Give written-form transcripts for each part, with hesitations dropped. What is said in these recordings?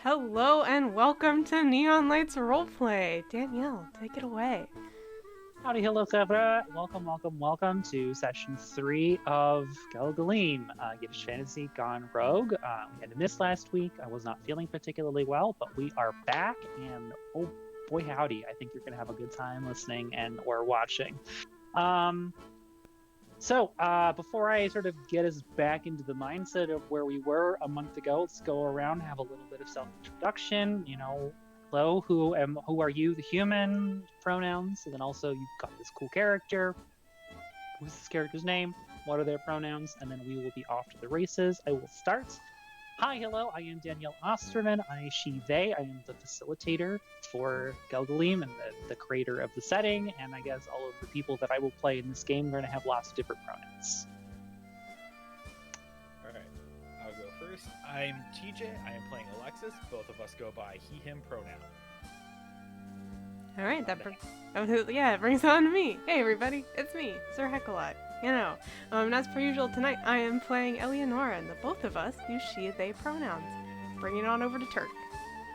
Hello and welcome to Neon Lights Roleplay. Danielle, take it away. Howdy, hello, Zebra. Welcome to session 3 of Gelgelim, Yiddish Fantasy Gone Rogue. We had a miss last week. I was not feeling particularly well, but we are back, and oh boy howdy, I think you're going to have a good time listening and or watching. So, before I sort of get us back into the mindset of where we were a month ago, let's go around and have a little bit of self-introduction. Hello, who are you, the human, pronouns, and then also you've got this cool character. Who's this character's name? What are their pronouns? And then we will be off to the races. I will start. Hi, hello, I am Danielle Osterman. I, she, they. I am the facilitator for Gelgelim and the creator of the setting, and I guess all of the people that I will play in this game are going to have lots of different pronouns. Alright, I'll go first. I'm TJ, I am playing Alexis. Both of us go by he, him pronoun. Alright, it brings on to me. Hey everybody, it's me, Sir Heckalot. And as per usual tonight, I am playing Eleonora, and the both of us use she, they pronouns. Bringing it on over to Turk.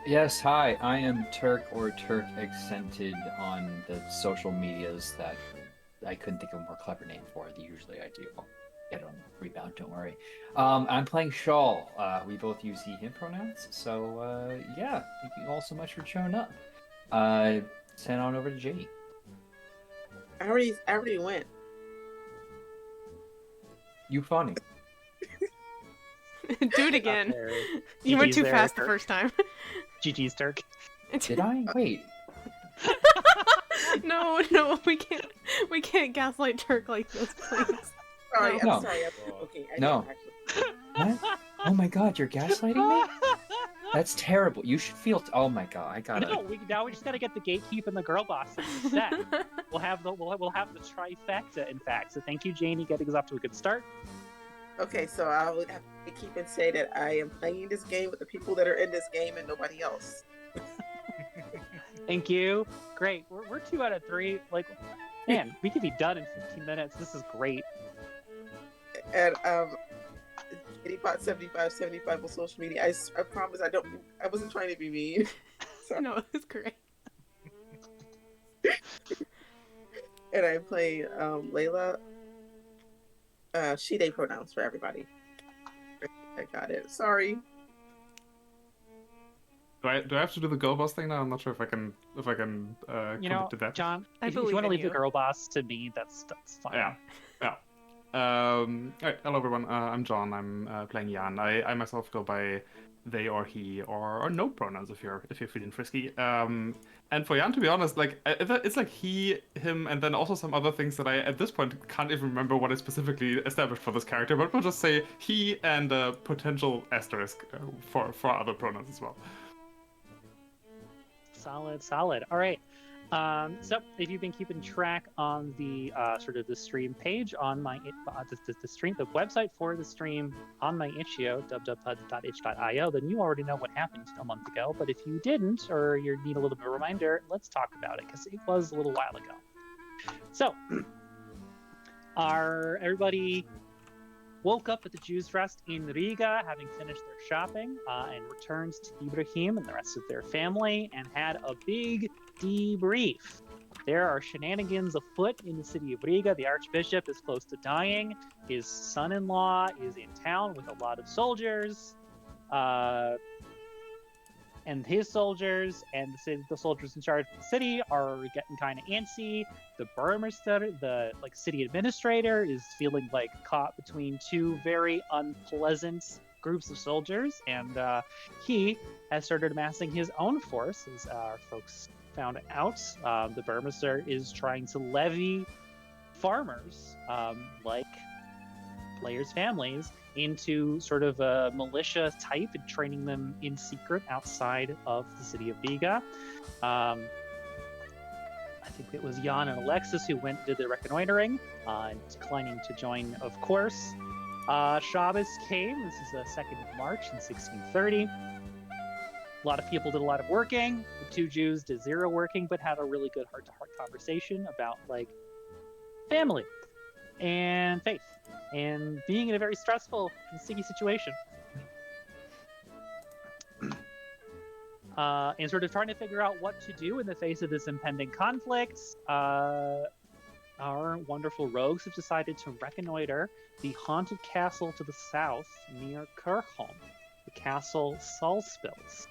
Yes, hi, I am Turk or Turk accented on the social medias that I couldn't think of a more clever name for. Usually I do. I'll get on rebound, don't worry. I'm playing Shawl. We both use he, him pronouns, so yeah, thank you all so much for showing up. Send on over to Jay. I already went. You funny. Do it again. You went too fast the first time. GG's, Turk. Did I? Wait. No, we can't gaslight Turk like this, please. Sorry, No. I'm sorry. Okay, I No. didn't What? Oh my god, you're gaslighting me? That's terrible. You should feel. Oh my god, I gotta. No, now we just gotta get the gatekeep and the girl boss in the set. We'll have the trifecta, in fact. So thank you, Janie, getting us off to a good start. Okay, so I would have to keep and say that I am playing this game with the people that are in this game and nobody else. Thank you. Great. We're 2 out of 3. Like, man, we could be done in 15 minutes. This is great. And Bot 75 on social media. I promise I wasn't trying to be mean. Sorry. No, it's great. And I'm playing Layla. She, they pronouns for everybody. I got it. Sorry. Do I have to do the girl boss thing now? I'm not sure if I can commit to that. John, I if you believe want to in leave you. the girl boss to me, that's fine. Yeah. Alright, hello everyone. I'm John. I'm playing Jan. I myself go by they or he or no pronouns if you're feeling frisky. And for Jan, to be honest, like it's like he, him, and then also some other things that I at this point can't even remember what is specifically established for this character. But we'll just say he and a potential asterisk for other pronouns as well. Solid. All right. So if you've been keeping track on the sort of the stream page on my the website for the stream on my itch.io, www.itch.io, then you already know what happened a month ago. But if you didn't, or you need a little bit of a reminder, let's talk about it because it was a little while ago. So, everybody woke up at the Jews Rest in Riga, having finished their shopping, and returned to Ibrahim and the rest of their family, and had a big debrief. There are shenanigans afoot in the city of Riga. The Archbishop is close to dying. His son-in-law is in town with a lot of soldiers. And his soldiers and the soldiers in charge of the city are getting kind of antsy. The burgomaster, the city administrator, is feeling like caught between 2 very unpleasant groups of soldiers, and he has started amassing his own force, as our folks found out. The burgomaster is trying to levy farmers, like players' families, into sort of a militia type and training them in secret outside of the city of Riga. I think it was Jan and Alexis who did the reconnoitering, declining to join, of course. Shabbos came. This is the 2nd of March in 1630. A lot of people did a lot of working. The 2 Jews did 0 working, but had a really good heart-to-heart conversation about family and faith and being in a very stressful and sticky situation. and sort of trying to figure out what to do in the face of this impending conflict. Our wonderful rogues have decided to reconnoiter the haunted castle to the south near Kirchholm, the Castle Salaspils.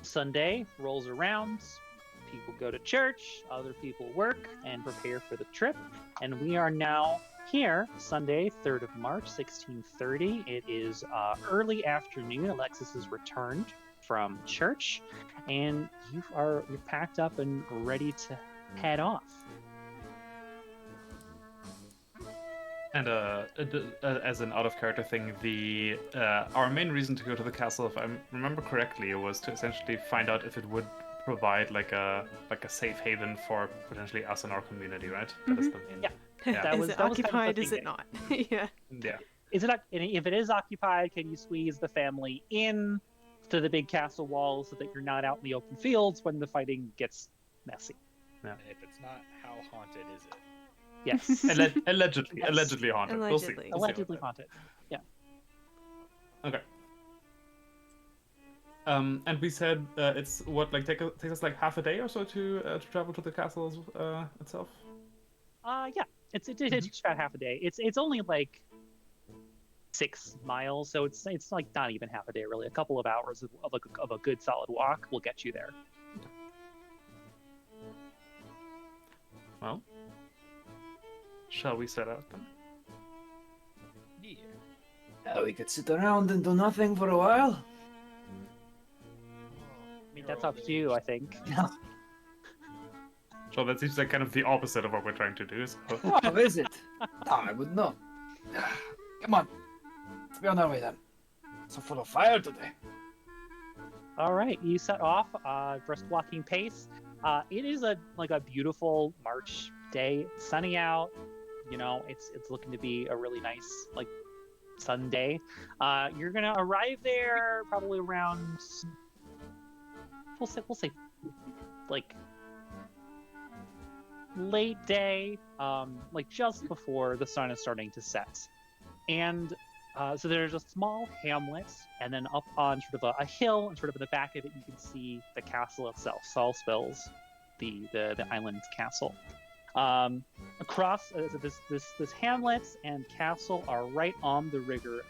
Sunday rolls around, people go to church, other people work and prepare for the trip, and we are now here, Sunday, 3rd of March, 1630. It is early afternoon. Alexis has returned from church, and you're packed up and ready to head off. And as an out-of-character thing, our main reason to go to the castle, if I remember correctly, was to essentially find out if it would provide like a safe haven for potentially us and our community, right? That is the main. Yeah. Yeah. Is it occupied? Is it not? Yeah. Yeah. Is it? If it is occupied, can you squeeze the family in to the big castle walls so that you're not out in the open fields when the fighting gets messy? Yeah. And if it's not, how haunted is it? Yes. Allegedly Yes. Allegedly haunted. We'll see. Allegedly. We'll see Allegedly about haunted. Yeah. that. Okay. And we said it's what takes us like half a day or so to travel to the castle itself. Yeah. It takes about half a day. It's only like 6 miles, so it's like not even half a day really. A couple of hours of a good solid walk will get you there. Well, shall we set out then? Yeah. We could sit around and do nothing for a while. I mean, that's up to you, I think. So that seems like kind of the opposite of what we're trying to do. So. Oh, is it? I would know. Come on. Let's be on our way then. So full of fire today. All right, you set off, brisk walking pace. It is a beautiful March day. It's sunny out. You know, it's looking to be a really nice Sunday. You're gonna arrive there probably around. We'll say late day, just before the sun is starting to set. And so there's a small hamlet, and then up on sort of a hill, and sort of in the back of it, you can see the castle itself, Salaspils, the island castle. Across this hamlet and castle are right on the river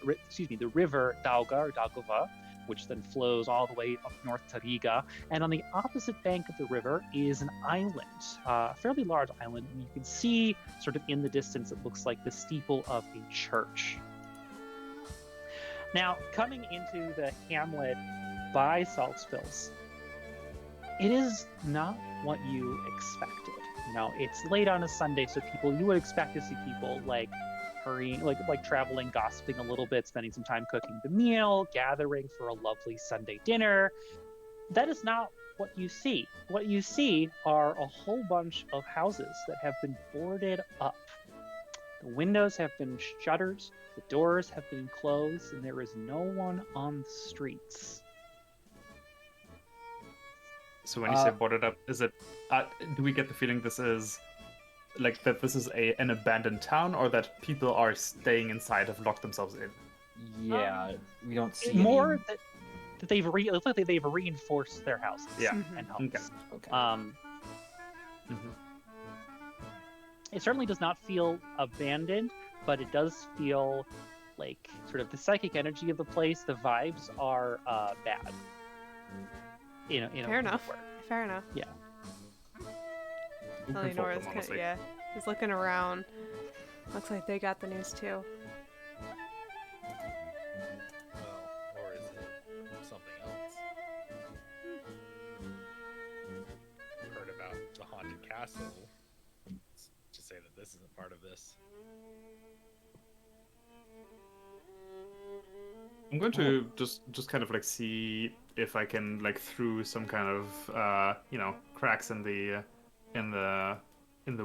Dauga or Daugava, which then flows all the way up north to Riga. And on the opposite bank of the river is an island, a fairly large island. And you can see sort of in the distance, it looks like the steeple of a church. Now, coming into the hamlet by Salaspils, it is not what you expected. You know, it's late on a Sunday, so you would expect to see people hurrying, traveling, gossiping a little bit, spending some time cooking the meal, gathering for a lovely Sunday dinner. That is not what you see. What you see are a whole bunch of houses that have been boarded up. The windows have been shuttered, the doors have been closed, and there is no one on the streets. So when you say boarded up, is it? Do we get the feeling this is that this is an abandoned town, or that people are staying inside, have locked themselves in? Yeah, we don't see more any... that they've they've reinforced their houses. Yeah. And homes. Okay. It certainly does not feel abandoned, but it does feel like sort of the psychic energy of the place. The vibes are bad. Fair enough. Fair enough. Yeah. Eleanor's he's looking around. Looks like they got the news too. Well, or is it something else? Heard about the haunted castle. Let's just say that this isn't part of this. I'm going to just kind of see if I can through some kind of cracks in the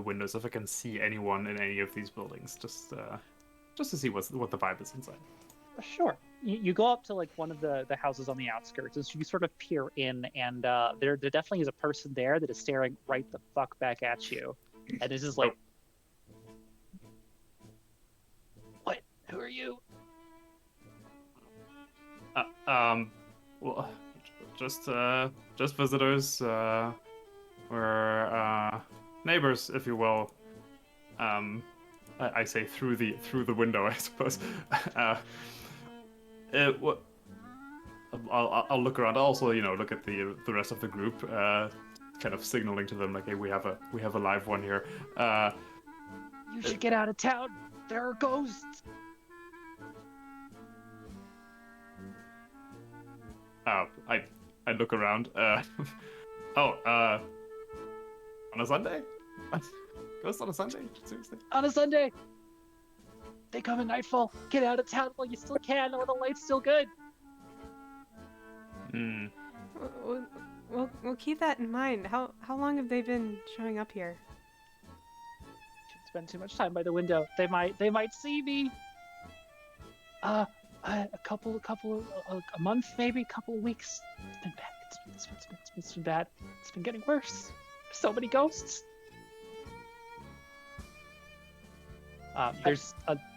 windows, if I can see anyone in any of these buildings, just to see what the vibe is inside. Sure. You go up to one of the houses on the outskirts, and so you sort of peer in, and there definitely is a person there that is staring right the fuck back at you, and it's just like, what? Who are you? Well, just visitors. We're neighbors, if you will. I say through the window, I suppose. What? I'll look around. I'll also, look at the rest of the group, kind of signaling to them like, hey, we have a live one here. You should get out of town. There are ghosts. I look around. On a Sunday? Ghost on a Sunday? Seriously? On a Sunday. They come at nightfall. Get out of town while you still can, while the light's still good. Hmm. We'll keep that in mind. How long have they been showing up here? Shouldn't spend too much time by the window. They might see me. A month, maybe a couple of weeks. It's been bad. It's been bad. It's been getting worse. So many ghosts.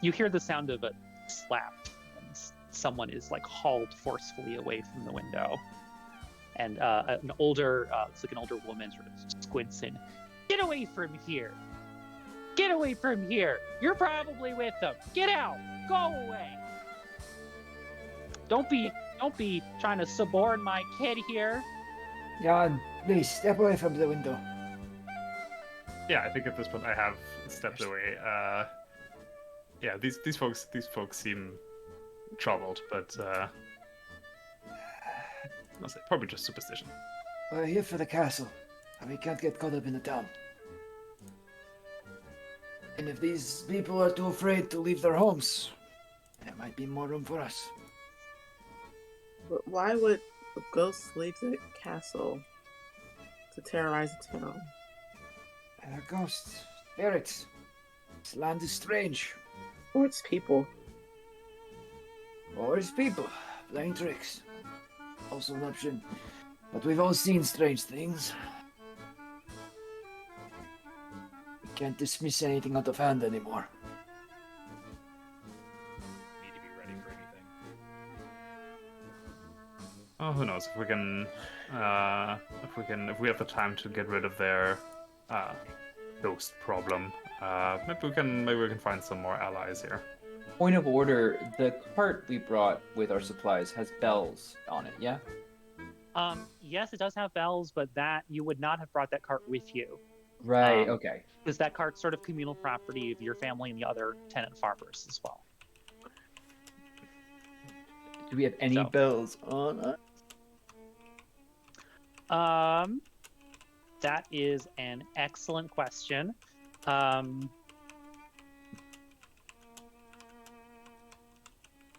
You hear the sound of a slap, and someone is like hauled forcefully away from the window, and an older woman sort of squints in. Get away from here! Get away from here! You're probably with them. Get out! Go away! Don't be trying to suborn my kid here. Jan, please step away from the window. Yeah, I think at this point I have stepped away. Yeah, these folks seem troubled, but I'll say probably just superstition. We're here for the castle, and we can't get caught up in the town. And if these people are too afraid to leave their homes, there might be more room for us. But why would a ghost leave the castle to terrorize the town? They're ghosts, spirits. This land is strange. Or it's people. Or it's people playing tricks. Also an option. But we've all seen strange things. We can't dismiss anything out of hand anymore. Need to be ready for anything. Oh, who knows if we have the time to get rid of their ghost problem. Maybe we can find some more allies here. Point of order: the cart we brought with our supplies has bells on it. Yeah. Yes, it does have bells, but that you would not have brought that cart with you. Right. Okay. Because that cart's sort of communal property of your family and the other tenant farmers as well. Do we have any bells on us? That is an excellent question. I'm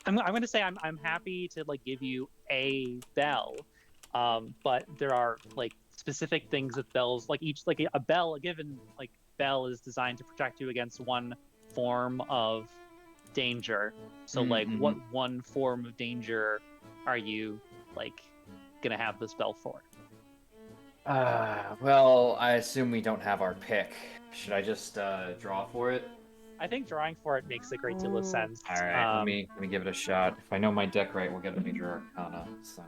going to say I'm happy to give you a bell, but there are specific things that bells a bell, a given bell is designed to protect you against one form of danger. So what one form of danger are you gonna have this bell for? Well, I assume we don't have our pick. Should I just draw for it? I think drawing for it makes a great deal of sense. All right, let me give it a shot. If I know my deck right, we'll get a major arcana. So.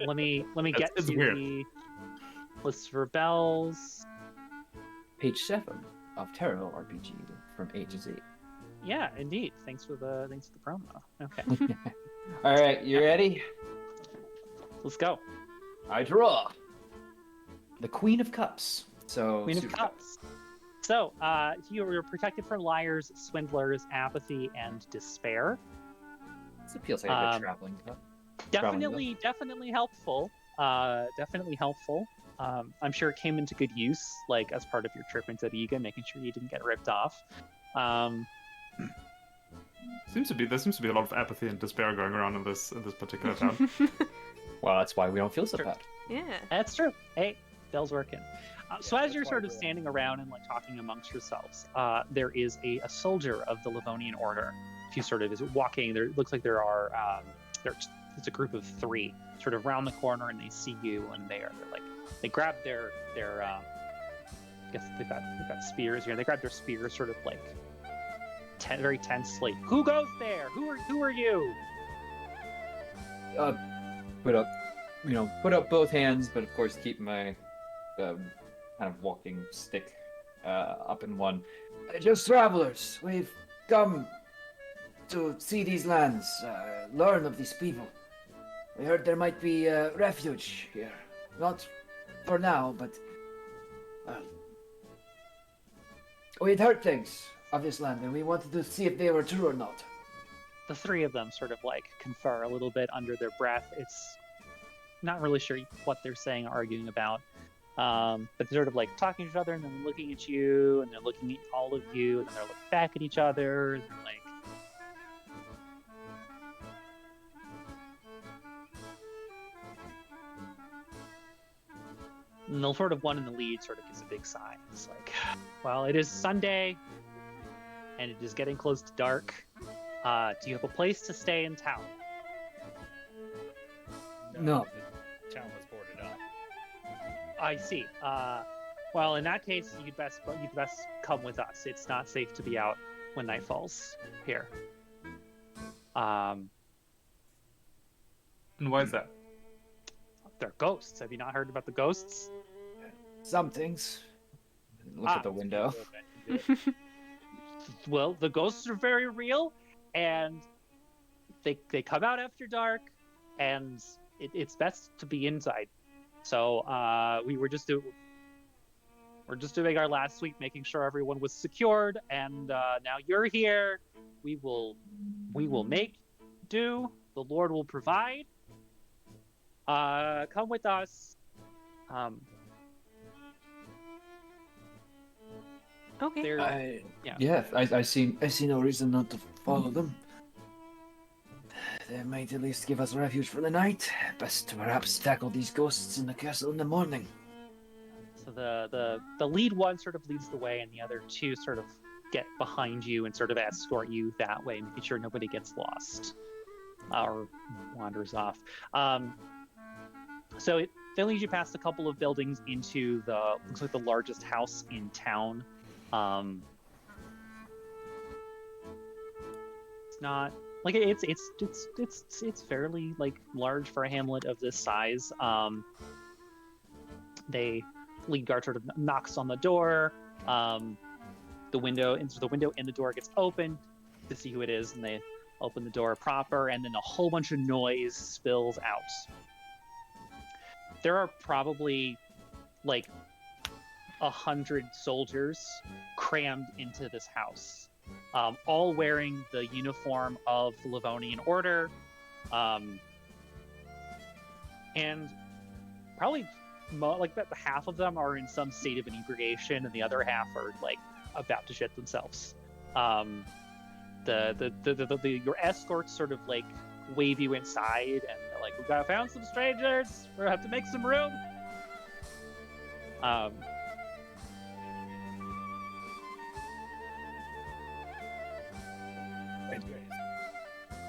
Let me get It's to weird. the list for bells. Page 7 of Tarot RPG from A to Z. Yeah, indeed. Thanks for the promo. Okay, All right, you ready? let's go. I draw the Queen of Cups. So Queen of super- Cups. So, you're protected from liars, swindlers, apathy, and despair. This feels like a good traveling cup. Definitely helpful. Definitely helpful. I'm sure it came into good use, as part of your trip into Riga, making sure you didn't get ripped off. There seems to be a lot of apathy and despair going around in this particular town. Well, that's why we don't feel so bad. Yeah. That's true. Hey, bell's working. So as that's you're why sort of we're- standing around and talking amongst yourselves, there is a soldier of the Livonian Order. She sort of is walking. There looks like there are it's a group of 3 sort of round the corner, and they see you, and they're they grab their I guess they've got spears here. They grab their spears, sort of very tensely. Who goes there? Who are you? put up, put up both hands, but of course keep my kind of walking stick up in one. Just travelers. We've come to see these lands, learn of these people. We heard there might be refuge here. Not for now, but we'd heard things of this land, and we wanted to see if they were true or not. The three of them sort of like confer a little bit under their breath. It's not really sure what they're saying, arguing about. But they're sort of like talking to each other and then looking at you, and they're looking at all of you, and then they're looking back at each other, and they're like, and the sort of one in the lead sort of gives a big sigh. It's like, well, it is Sunday, and it is getting close to dark. Do you have a place to stay in town? No. The town was boarded up. I see. Well, in that case, you'd best come with us. It's not safe to be out when night falls here. And why is that? They're ghosts. Have you not heard about the ghosts? Some things. Look at the window. Well, the ghosts are very real, and they come out after dark, and it's best to be inside. So we're just doing our last sweep, making sure everyone was secured, and now you're here. We will make do. The Lord will provide. Come with us. Okay. I see. I see no reason not to follow them. They might at least give us refuge for the night. Best to perhaps tackle these ghosts in the castle in the morning. So the lead one sort of leads the way, and the other two sort of get behind you and sort of escort you that way, making sure nobody gets lost or wanders off. So they lead you past a couple of buildings into looks like the largest house in town. It's not like it's fairly like large for a hamlet of this size. The lead guard sort of knocks on the door. The window and the door gets opened to see who it is, and they open the door proper, and then a whole bunch of noise spills out. There are probably like 100 soldiers crammed into this house, all wearing the uniform of the Livonian Order, and probably like half of them are in some state of inebriation, and the other half are like about to shit themselves. Your escorts sort of like wave you inside, and they're like, "We got found some strangers. We have to make some room." You guys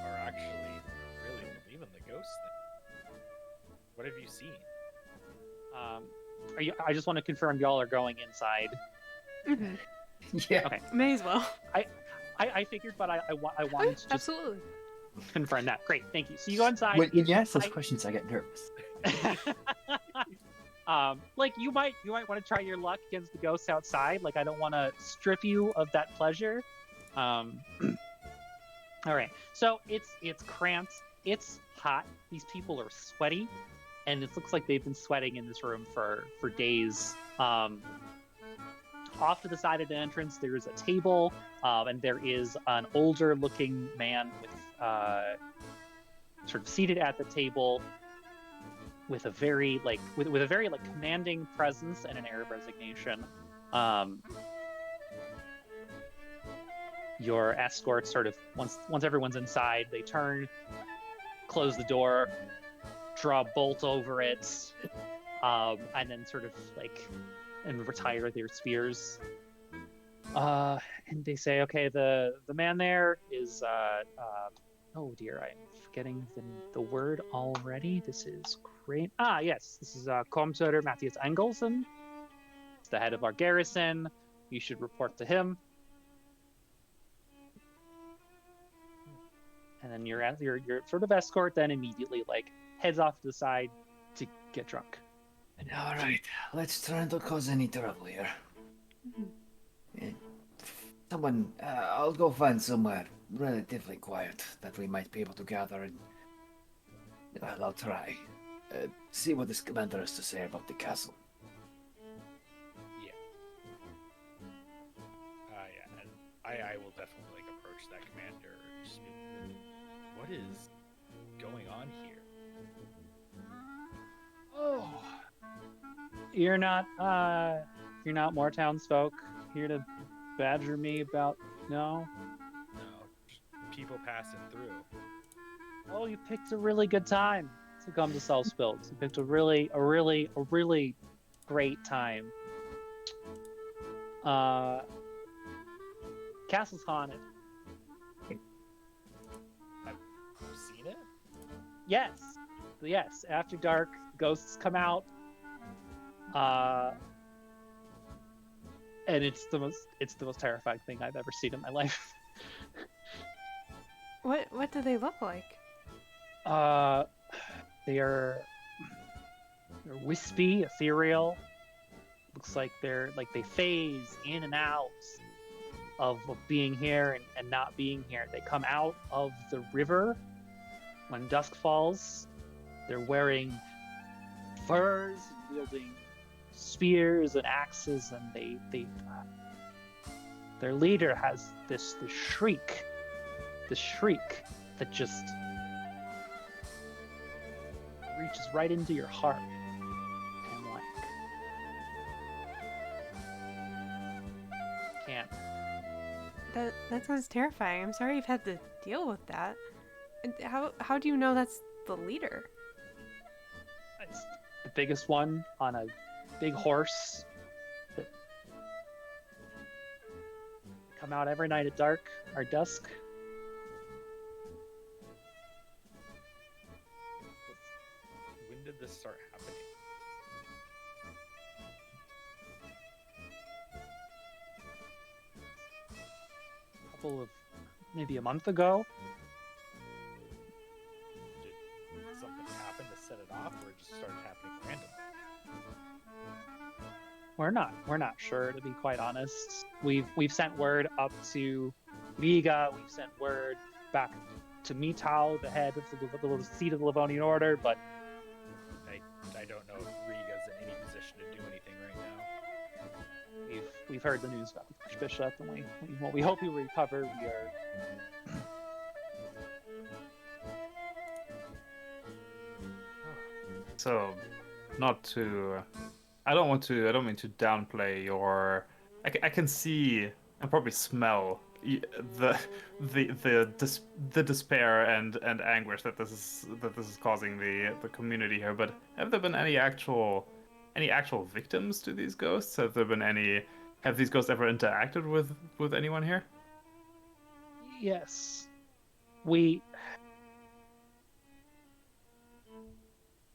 are actually really believing the ghost thing. What have you seen? I just want to confirm y'all are going inside. Mm-hmm. Yeah. Okay. May as well. I figured, but I wanted to just Absolutely. confirm that. Great, thank you. So you go inside. When you ask those questions, I get nervous. Like you might want to try your luck against the ghosts outside. Like I don't want to strip you of that pleasure. All right. So it's cramped. It's hot. These people are sweaty, and it looks like they've been sweating in this room for days. Off to the side of the entrance, there's a table, and there is an older-looking man with sort of seated at the table with a very with a very commanding presence and an air of resignation. Your escorts sort of once everyone's inside, they turn, close the door, draw a bolt over it, and then sort of and retire their spears. And they say, okay, the man there is oh dear, I'm forgetting the word already. This is great. Yes, this is Komtur Matthias Engelsen, the head of our garrison. You should report to him. and then your sort of escort then immediately like heads off to the side to get drunk. All right, let's try not to cause any trouble here. Someone, I'll go find somewhere relatively quiet that we might be able to gather and, well, I'll try. See what this commander has to say about the castle. Yeah. Yeah, and I will definitely like approach that commander. Just be, what is going on here? Oh, you're not more townsfolk here to badger me about no? No, just people passing through. Oh, you picked a really good time to come to Salaspils. You picked a really great time. Castle's haunted. I've seen it. Yes. After dark, ghosts come out. And it's the most terrifying thing I've ever seen in my life. What do they look like? They're wispy, ethereal. Looks like they phase in and out of being here and not being here. They come out of the river when dusk falls. They're wearing furs, wielding spears and axes, and their leader has this shriek that just reaches right into your heart and like can't. That sounds terrifying. I'm sorry you've had to deal with that. And how do you know that's the leader? It's the biggest one on a big horse that come out every night at dark or dusk. When did this start happening? Maybe a month ago. Did something happen to set it off, or it just started happening randomly? We're not sure, to be quite honest. We've sent word up to Riga. We've sent word back to Mitau, the head of the seat of the Livonian Order, but I don't know if Riga's in any position to do anything right now. we've heard the news about the Archbishop, and we hope he will recover. We are. So, not to. I don't mean to downplay your. I can see and probably smell the despair and anguish that this is causing the community here. But have there been any actual victims to these ghosts? Have these ghosts ever interacted with anyone here? Yes.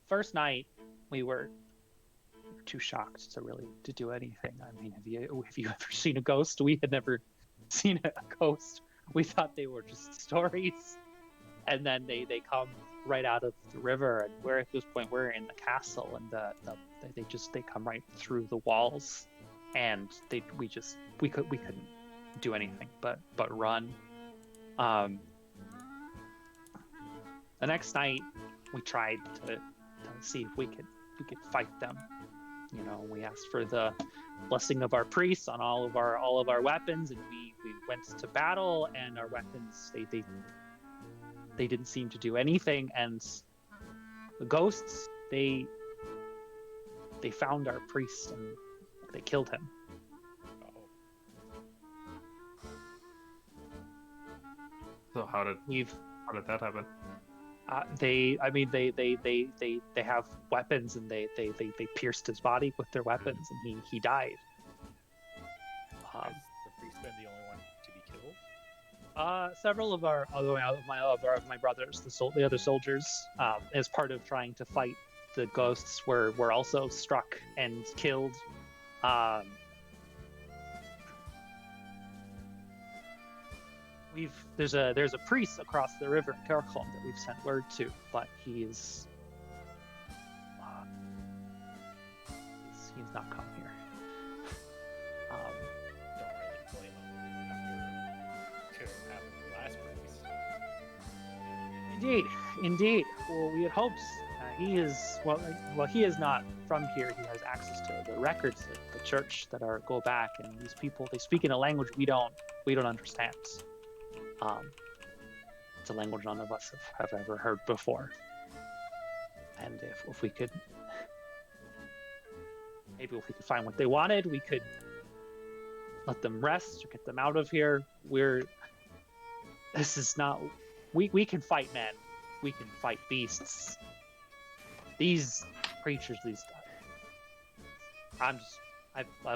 First night, we were too shocked to do anything. I mean, have you ever seen a ghost? We had never seen a ghost. We thought they were just stories. And then they come right out of the river, and we're at this point we're in the castle, and they come right through the walls, and we couldn't do anything but run. The next night we tried to see if we could fight them. You know, we asked for the blessing of our priests on all of our weapons, and we went to battle, and our weapons they didn't seem to do anything. And the ghosts they found our priest and they killed him. So how did that happen? They have weapons, and they pierced his body with their weapons, and he died. Has the priest been the only one to be killed? Several of my brothers, the other soldiers, as part of trying to fight the ghosts, were also struck and killed. there's a priest across the river in Gelgelim that we've sent word to, but he's not come here. Don't really blame him after what happened to the last priest. Indeed. Well, we had hopes. He is not from here. He has access to the records of the church that go back, and these people, they speak in a language we don't understand. It's a language none of us have ever heard before. And if we could, maybe if we could find what they wanted, we could let them rest or get them out of here. This is not. We can fight men. We can fight beasts. These creatures, I've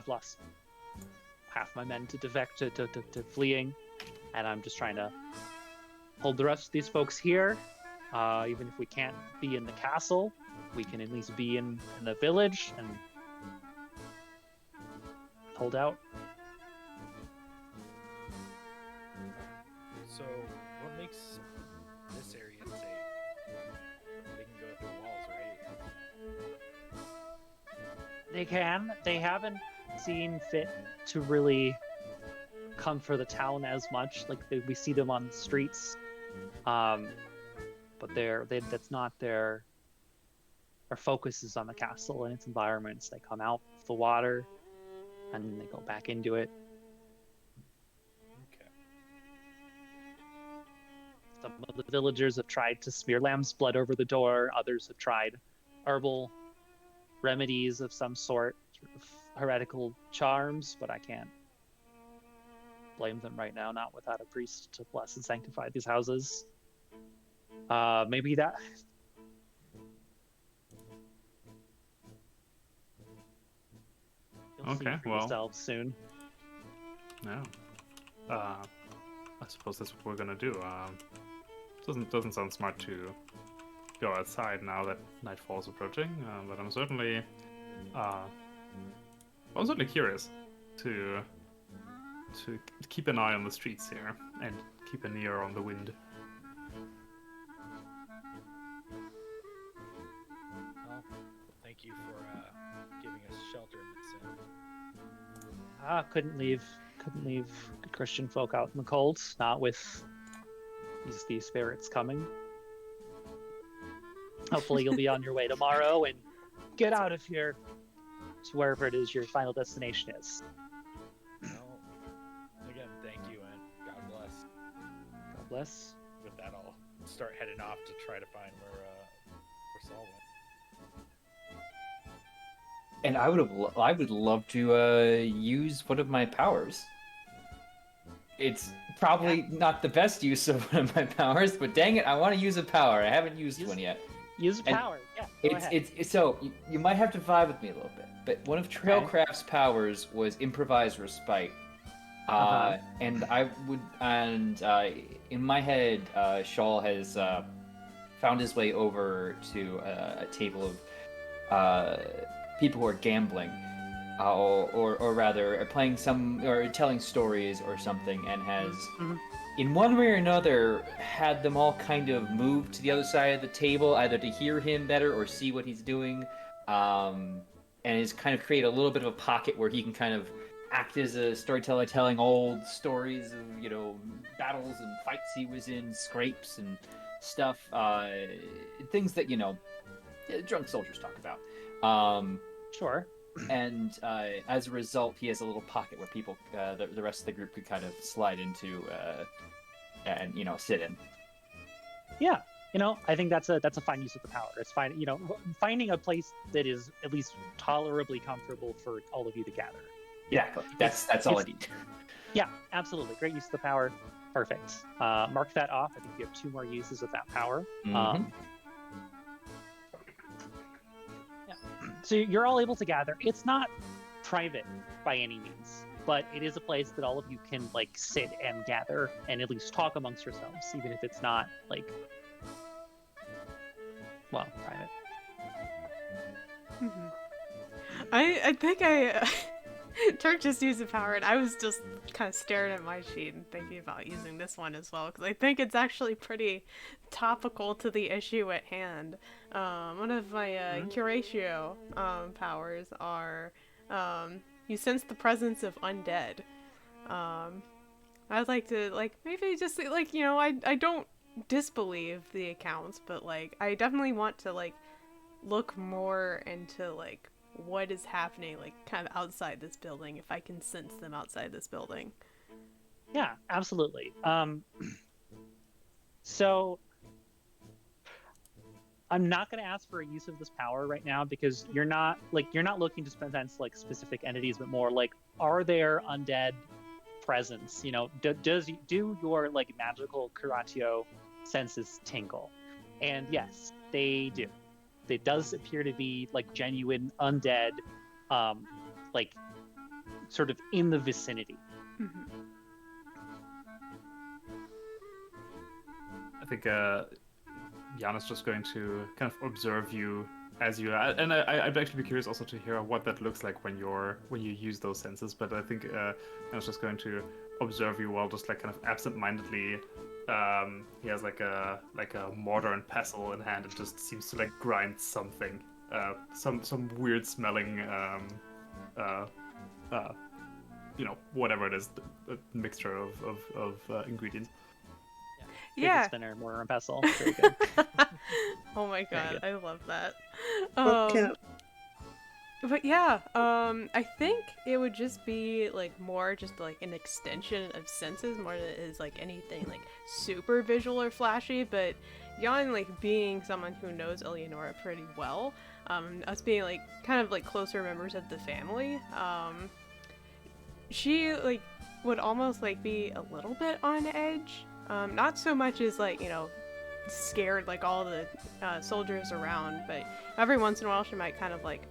lost half my men to defect to fleeing, and I'm just trying to hold the rest of these folks here. Even if we can't be in the castle, we can at least be in the village and hold out. So, what makes this area safe? They can go through walls, right? They can. They haven't seen fit to really come for the town as much. Like we see them on the streets, but that's not their focus is on the castle and its environments. They come out of the water, and then they go back into it. Okay. Some of the villagers have tried to smear lamb's blood over the door. Others have tried herbal remedies of some sort, heretical charms, but I can't blame them right now, not without a priest to bless and sanctify these houses. Maybe that... You'll see for yourselves soon. Yeah. I suppose that's what we're gonna do. Doesn't sound smart to go outside now that nightfall is approaching, but I'm certainly curious to keep an eye on the streets here and keep an ear on the wind. Well, thank you for giving us shelter in this inn. Couldn't leave the Christian folk out in the cold, not with these spirits coming. Hopefully you'll be on your way tomorrow and get out of here to wherever it is your final destination is. Well, again, thank you and God bless. God bless. With that, I'll start heading off to try to find where Saul went. And I would love to use one of my powers. It's probably not the best use of one of my powers, but dang it, I want to use a power. I haven't used one yet. Use a power, yeah. It's so you might have to vibe with me a little bit, but one of Trailcraft's powers was improvised respite, and in my head, Shawl has found his way over to a table of people who are gambling, or rather are playing or telling stories or something, and has. In one way or another, had them all kind of move to the other side of the table, either to hear him better or see what he's doing, and has kind of created a little bit of a pocket where he can kind of act as a storyteller, telling old stories of, battles and fights he was in, scrapes and stuff, things that, drunk soldiers talk about. Sure. And as a result, he has a little pocket where people, the rest of the group, could kind of slide into and sit in. Yeah, I think that's a fine use of the power. It's fine, finding a place that is at least tolerably comfortable for all of you to gather. Yeah, that's all I need. Yeah, absolutely. Great use of the power. Perfect. Mark that off. I think you have 2 more uses of that power. Mm-hmm. So you're all able to gather. It's not private by any means, but it is a place that all of you can sit and gather and at least talk amongst yourselves, even if it's not private. I think I Turk just used the power, and I was just kind of staring at my sheet and thinking about using this one as well, because I think it's actually pretty topical to the issue at hand. One of my curatio powers are you sense the presence of undead. I'd like to, like, maybe just, like, you know, I don't disbelieve the accounts, but, like, I definitely want to, like, look more into, like, what is happening, like, kind of outside this building, if I can sense them outside this building. Yeah, absolutely. So I'm not going to ask for a use of this power right now because you're not looking to sense like specific entities, but more like, are there undead presence? You know, do your like magical curatio senses tingle? And yes, they do. It does appear to be like genuine undead, like sort of in the vicinity. Mm-hmm. I think Jan is just going to kind of observe you as you are, and I'd actually be curious also to hear what that looks like when you use those senses. But I think Jan is just going to observe you while just like kind of absent-mindedly. He has like a mortar and pestle in hand and just seems to like grind something, some weird smelling, you know, whatever it is, a mixture of ingredients. Yeah. Spinner, mortar and pestle. Very good. Oh my god, I love that. Okay. But yeah, I think it would just be like more just like an extension of senses more than it is like anything like super visual or flashy. But Jan, like being someone who knows Eleonora pretty well, us being like kind of like closer members of the family, she like would almost like be a little bit on edge. Not so much as like, you know, scared like all the soldiers around, but every once in a while she might kind of like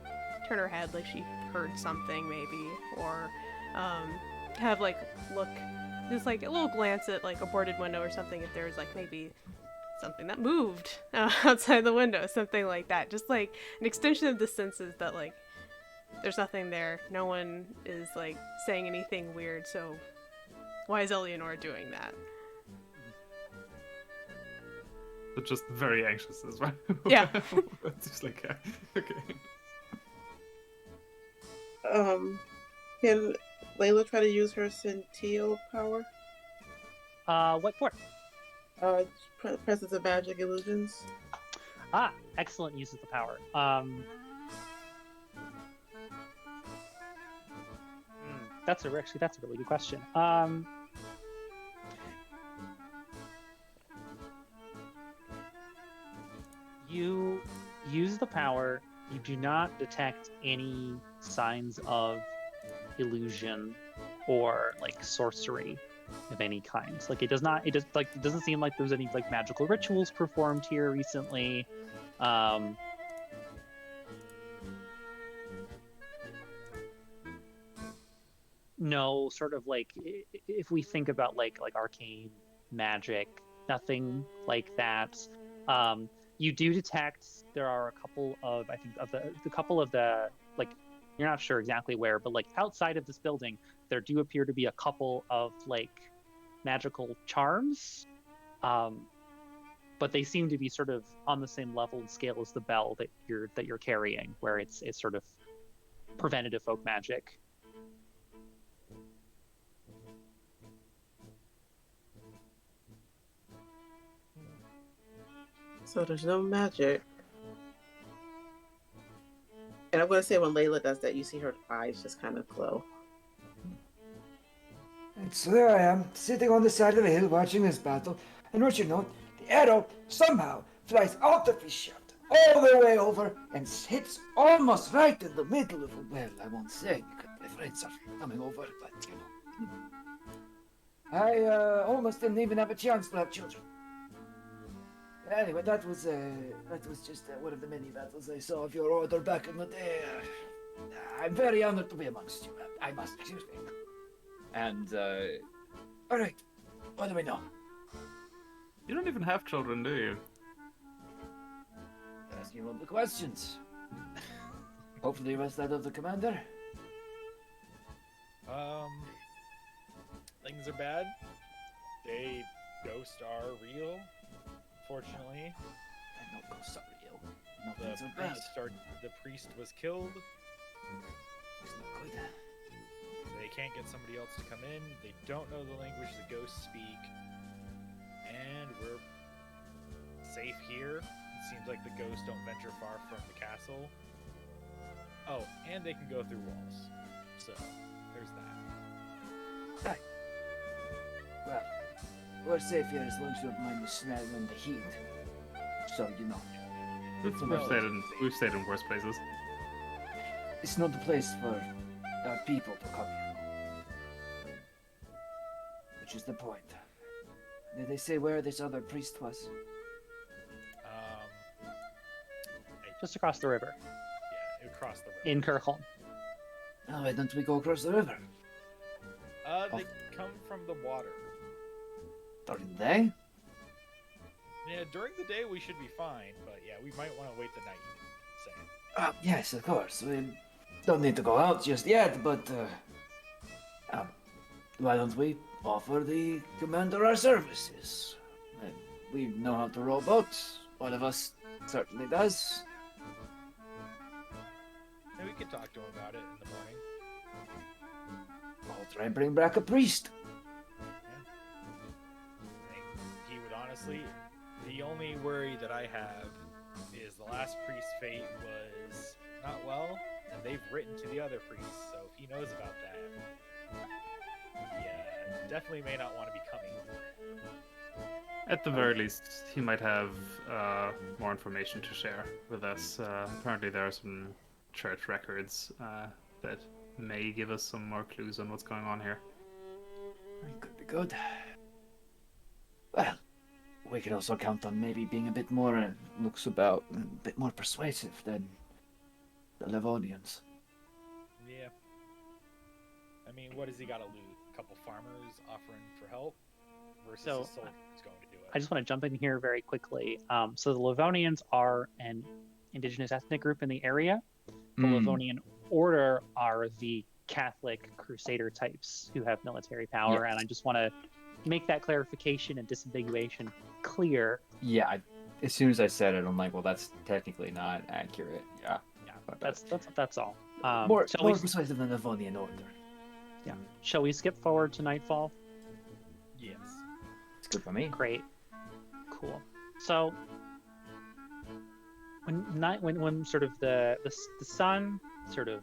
turn her head like she heard something maybe, or have like look just like a little glance at like a boarded window or something if there's like maybe something that moved outside the window, something like that. Just like an extension of the senses that like there's nothing there, no one is like saying anything weird, so why is Eleonora doing that? But just very anxious as well. Yeah. It's just like okay. Can Layla try to use her Centio power? What for? Presence of magic illusions. Ah, excellent use of the power. That's a really good question. You use the power. You do not detect any signs of illusion or like sorcery of any kind. Like it doesn't seem like there's any like magical rituals performed here recently. No, sort of like if we think about like arcane magic, nothing like that. You do detect there are a couple of, I think, of the couple of the, like, you're not sure exactly where, but like outside of this building, there do appear to be a couple of like magical charms, but they seem to be sort of on the same level and scale as the bell that you're carrying, where it's sort of preventative folk magic. So there's no magic. And I'm going to say when Layla does that, you see her eyes just kind of glow. And so there I am, sitting on the side of the hill watching this battle, and what you know, the arrow somehow flies out of his shirt, all the way over, and hits almost right in the middle of a well, I won't say, because my friends are coming over, but you know. I almost didn't even have a chance to have children. Anyway, that was just one of the many battles I saw of your order back in the day. I'm very honored to be amongst you. I must, excuse me. And All right, what do we know? You don't even have children, do you? Asking all the questions. Hopefully, rest that of the commander. Things are bad. Ghosts are real, fortunately. And no ghosts are real. No The things are bad. the priest was killed. It's not good. They can't get somebody else to come in. They don't know the language the ghosts speak. And we're safe here. It seems like the ghosts don't venture far from the castle. Oh, and they can go through walls. So, there's that. Well, we're safe here as long as you don't mind the smell and the heat. So, you know, We've stayed in worse places. it's not the place for people to come here. Which is the point. Did they say where this other priest was? Just across the river Yeah, across the river. in Kirkholm. Oh, why don't we go across the river? They come from the water. During the day? Yeah, during the day we should be fine, but yeah, we might want to wait the night. Saying. Yes, of course. We don't need to go out just yet, but why don't we offer the commander our services? We know how to row boats. One of us certainly does. And we can talk to him about it in the morning. I'll try and bring back a priest. I think he would honestly. The only worry that I have is the last priest's fate was not well, and they've written to the other priests, so if he knows about that, yeah, definitely may not want to be coming. At the very least, he might have more information to share with us. Apparently, there are some church records that may give us some more clues on what's going on here. It could be good. Well, we can also count on maybe being a bit more a bit more persuasive than the Livonians. Yeah. I mean, what has he got to lose? A couple farmers offering for help versus So, a soldier who's going to do it. I just want to jump in here very quickly. So the Livonians are an indigenous ethnic group in the area. The Livonian Order are the Catholic Crusader types who have military power, Yes. and I just want to make that clarification and disambiguation clear. Yeah, as soon as I said it, I'm like, well, that's technically not accurate. Yeah. Yeah, But that's all. More Shall we, persuasive than the Livonian Order. shall we skip forward to nightfall? Yes. it's good for me. Great, cool. So when sort of the sun sort of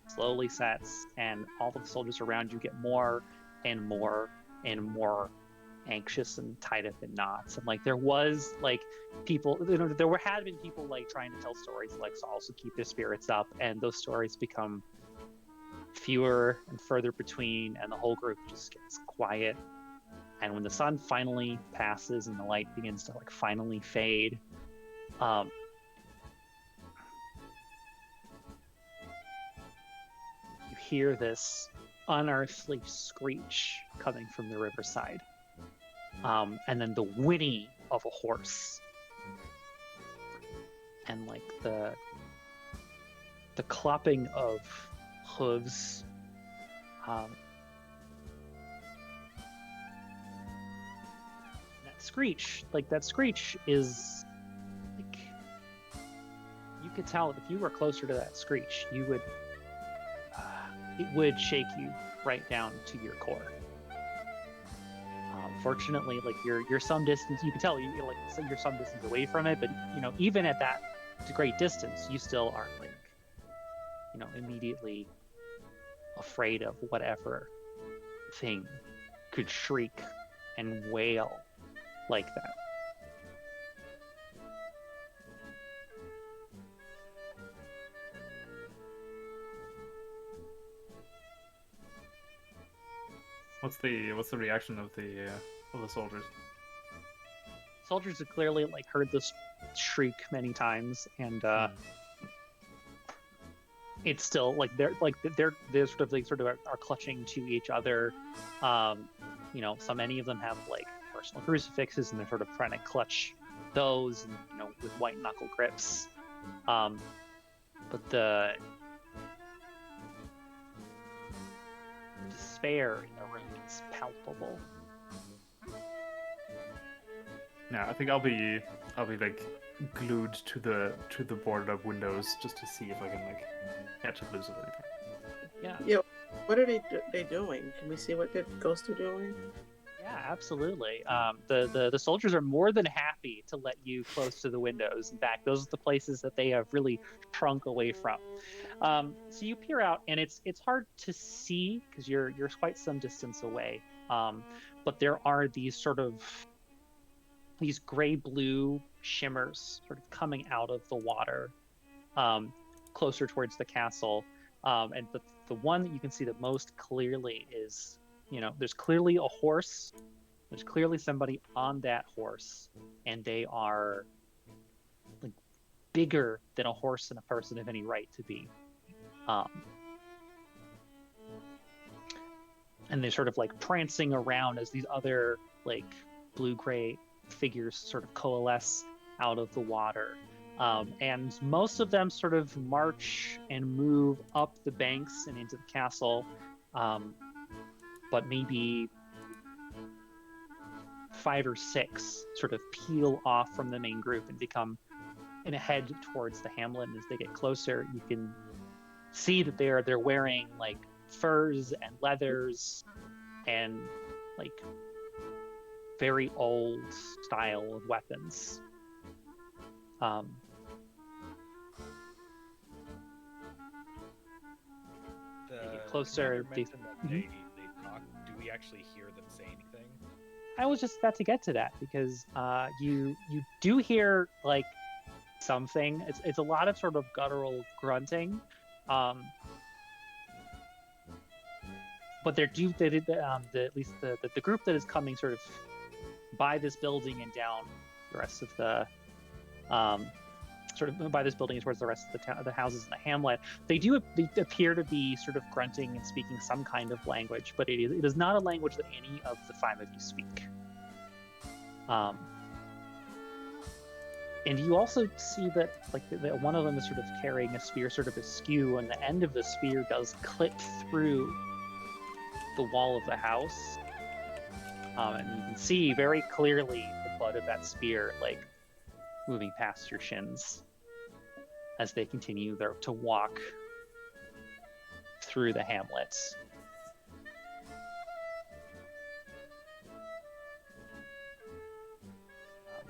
slowly sets and all of the soldiers around you get more and more and more anxious and tied up in knots, and like there was like people, had been people like trying to tell stories like to also keep their spirits up, and those stories become fewer and further between, and the whole group just gets quiet. And when the sun finally passes and the light begins to like finally fade, you hear this unearthly screech coming from the riverside, and then the whinny of a horse, and like the clopping of hooves. That screech is like, you could tell if you were closer to that screech, you would it would shake you right down to your core. Fortunately, like you're some distance. You can tell you're some distance away from it, but even at that great distance, you still aren't like immediately afraid of whatever thing could shriek and wail like that. What's the reaction of the soldiers? Soldiers have clearly like heard this shriek many times, and it's still like they're sort of are clutching to each other. So many of them have like personal crucifixes, and they're sort of trying to clutch those, with white knuckle grips. But despair in the room is palpable. Yeah, I think I'll be like glued to the boarded up windows just to see if I can like catch a glimpse of anything. Yeah. Yeah. What are they doing? Can we see what the ghosts are doing? Yeah, absolutely. The soldiers are more than happy to let you close to the windows. In fact, those are the places that they have really shrunk away from. So you peer out, and it's hard to see because you're quite some distance away. But there are these gray-blue shimmers sort of coming out of the water, closer towards the castle. And the one that you can see the most clearly is, there's clearly a horse. There's clearly somebody on that horse, and they are like bigger than a horse and a person have any right to be. And they're sort of like prancing around as these other like blue-gray figures sort of coalesce out of the water. And most of them sort of march and move up the banks and into the castle. But maybe 5 or 6 sort of peel off from the main group and head towards the hamlet. And as they get closer, you can see that they're wearing like furs and leathers and like very old style of weapons. They get closer. They talk. Do we actually hear them say anything? I was just about to get to that because you do hear like something. It's a lot of sort of guttural grunting, but at least the group that is coming sort of by this building and down the rest of the sort of by this building towards the rest of the houses in the hamlet. They appear to be sort of grunting and speaking some kind of language, but it is not a language that any of the 5 of you speak. And you also see that that one of them is sort of carrying a spear sort of askew, and the end of the spear does clip through the wall of the house. And you can see very clearly the butt of that spear, like, moving past your shins as they continue to walk through the hamlets.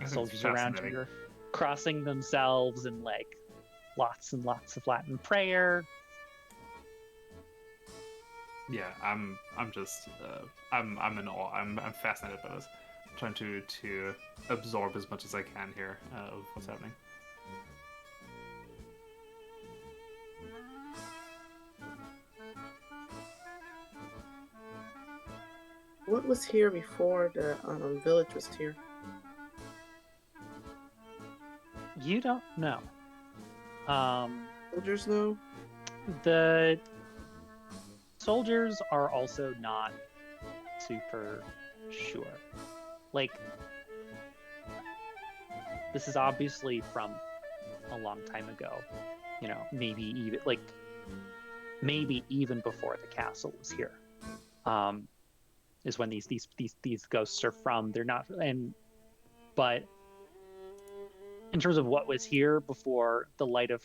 The soldiers around you are crossing themselves in like lots and lots of Latin prayer. Yeah, I'm just I'm in awe. I'm fascinated by this. I'm trying to absorb as much as I can here of what's happening. What was here before the village was here? You don't know. Soldiers know? The soldiers are also not super sure. Like, this is obviously from a long time ago. Maybe even before the castle was here. Is when these ghosts are from. They're not, but in terms of what was here before the light of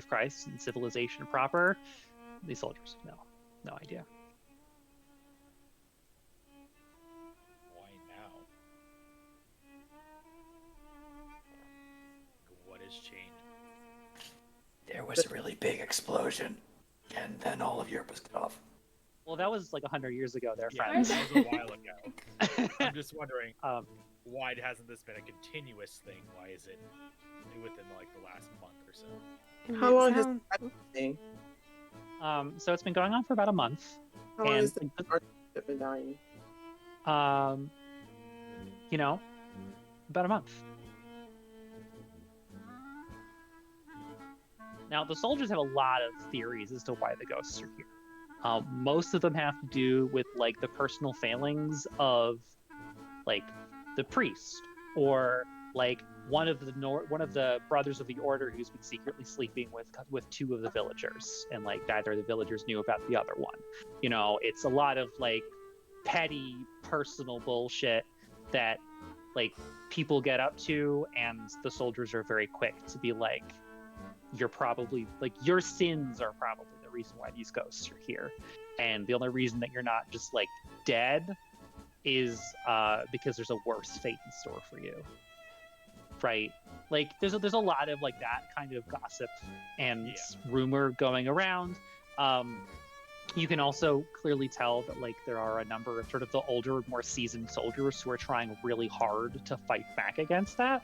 Christ and civilization proper, these soldiers no idea. Why now? What has changed? There was a really big explosion, and then all of Europe was cut off. Well, that was like 100 years ago, there, Yeah, friends. that was a while ago. I'm just wondering, why hasn't this been a continuous thing? Why is it within like the last month or so? How long has that been? So it's been going on for about a month. How long has the partnership been dying? About a month. Now, the soldiers have a lot of theories as to why the ghosts are here. Most of them have to do with like the personal failings of like the priest, or like one of the brothers of the order who's been secretly sleeping with two of the villagers, and like neither of the villagers knew about the other one. You know, it's a lot of like petty personal bullshit that like people get up to, and the soldiers are very quick to be like, you're probably like, your sins are probably the reason why these ghosts are here, and the only reason that you're not just like dead is because there's a worse fate in store for you, right? Like there's a lot of like that kind of gossip and rumor going around. You can also clearly tell that like there are a number of sort of the older, more seasoned soldiers who are trying really hard to fight back against that.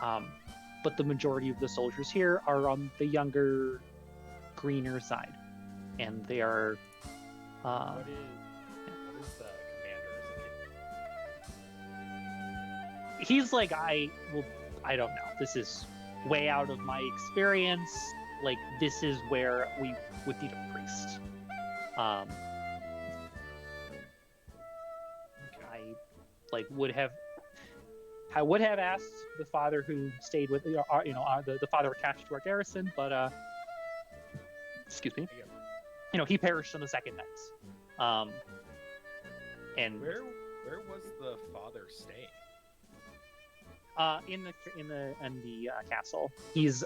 But the majority of the soldiers here are on the younger, greener side, and they are. What is the commander's opinion? He's like, I don't know. This is way out of my experience. Like, this is where we would need a priest. I would have asked the father who stayed with the father attached to our garrison, but excuse me, he perished on the second night. And where was the father staying? In the castle. He is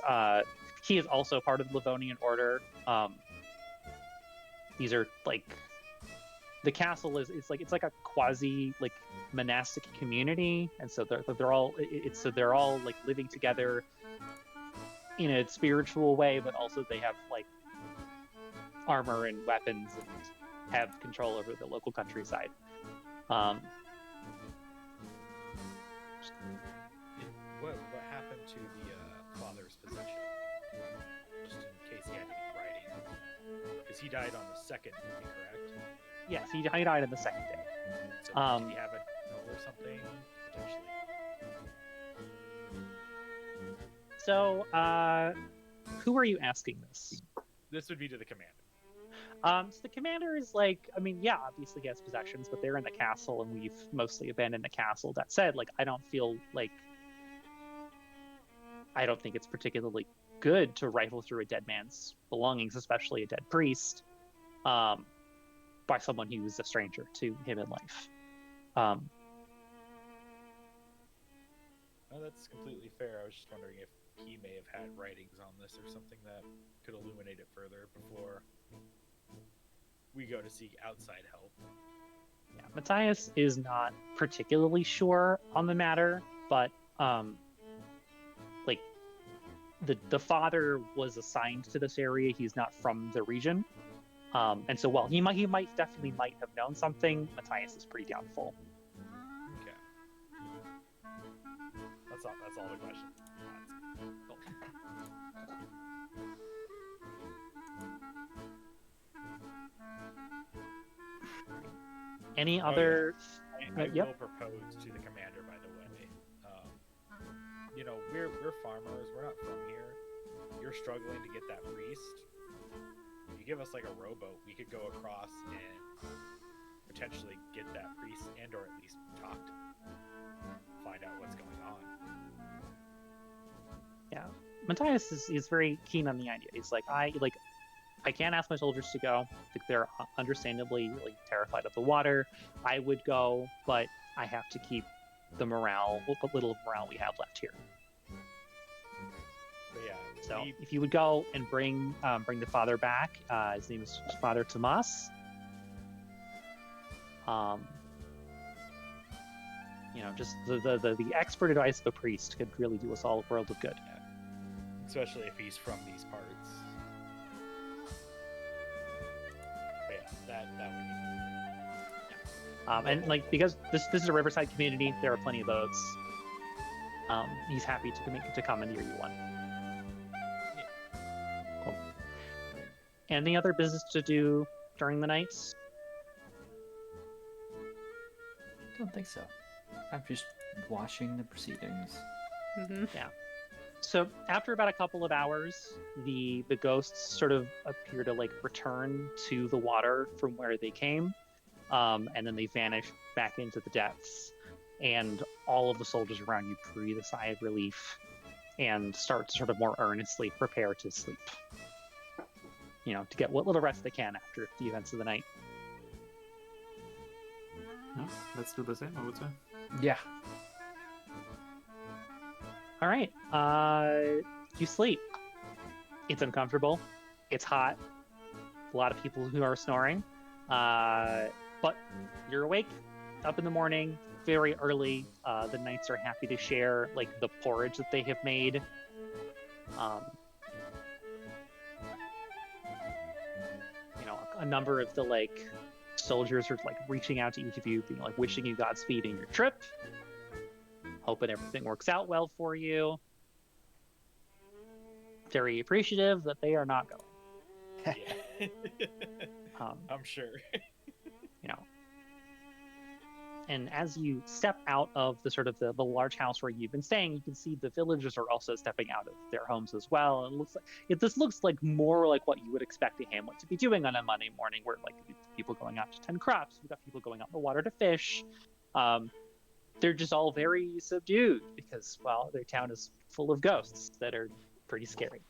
also part of the Livonian Order. These are like, the castle it's like a quasi like monastic community, and so they're all like living together in a spiritual way, but also they have like armor and weapons and have control over the local countryside. What happened to the father's possession? Just in case he had any writing, because he died on the second day, correct? Yes, he died on the second day. So did he have a note or something potentially? So, who are you asking this? This would be to the commander. So the commander is like, I mean, yeah, obviously he has possessions, but they're in the castle, and we've mostly abandoned the castle. That said, like, I don't think it's particularly good to rifle through a dead man's belongings, especially a dead priest, by someone who's a stranger to him in life. Oh, that's completely fair. I was just wondering if he may have had writings on this or something that could illuminate it further before we go to seek outside help. Yeah, Matthias is not particularly sure on the matter, but like the father was assigned to this area. He's not from the region, and so while he definitely might have known something, Matthias is pretty doubtful. Okay, that's all the question. Cool. Any other? I Yep. will propose to the commander, by the way. We're farmers. We're not from here. You're struggling to get that priest. If you give us like a rowboat, we could go across and potentially get that priest, and or at least talk to him, find out what's going on. Yeah, Matthias is very keen on the idea. He's like, I can't ask my soldiers to go. Like, they're understandably really terrified of the water. I would go, but I have to keep the morale, what little morale we have left here. But yeah, so if you would go and bring the father back, his name is Father Tomas. Just the expert advice of a priest could really do us all a world of good. Yeah. Especially if he's from these parts. But yeah, that would be. And like, because this is a riverside community, there are plenty of boats. He's happy to commandeer you one. Cool. Any other business to do during the nights? I don't think so. I'm just watching the proceedings. Mm-hmm. Yeah. So after about a couple of hours, the ghosts sort of appear to like return to the water from where they came, and then they vanish back into the depths. And all of the soldiers around you breathe a sigh of relief and start to sort of more earnestly prepare to sleep. To get what little rest they can after the events of the night. Yeah, let's do the same, I would say. Yeah. All right. You sleep. It's uncomfortable. It's hot. A lot of people who are snoring. But you're awake, up in the morning, very early. The knights are happy to share like the porridge that they have made. A number of the like soldiers are like reaching out to each of you, being like wishing you Godspeed in your trip, hoping everything works out well for you. Very appreciative that they are not going. Yeah. Um, I'm sure. And as you step out of the sort of the large house where you've been staying, you can see the villagers are also stepping out of their homes as well. And this looks like more like what you would expect a hamlet to be doing on a Monday morning, where like people going out to tend crops, we've got people going out in the water to fish. They're just all very subdued because, well, their town is full of ghosts that are pretty scary.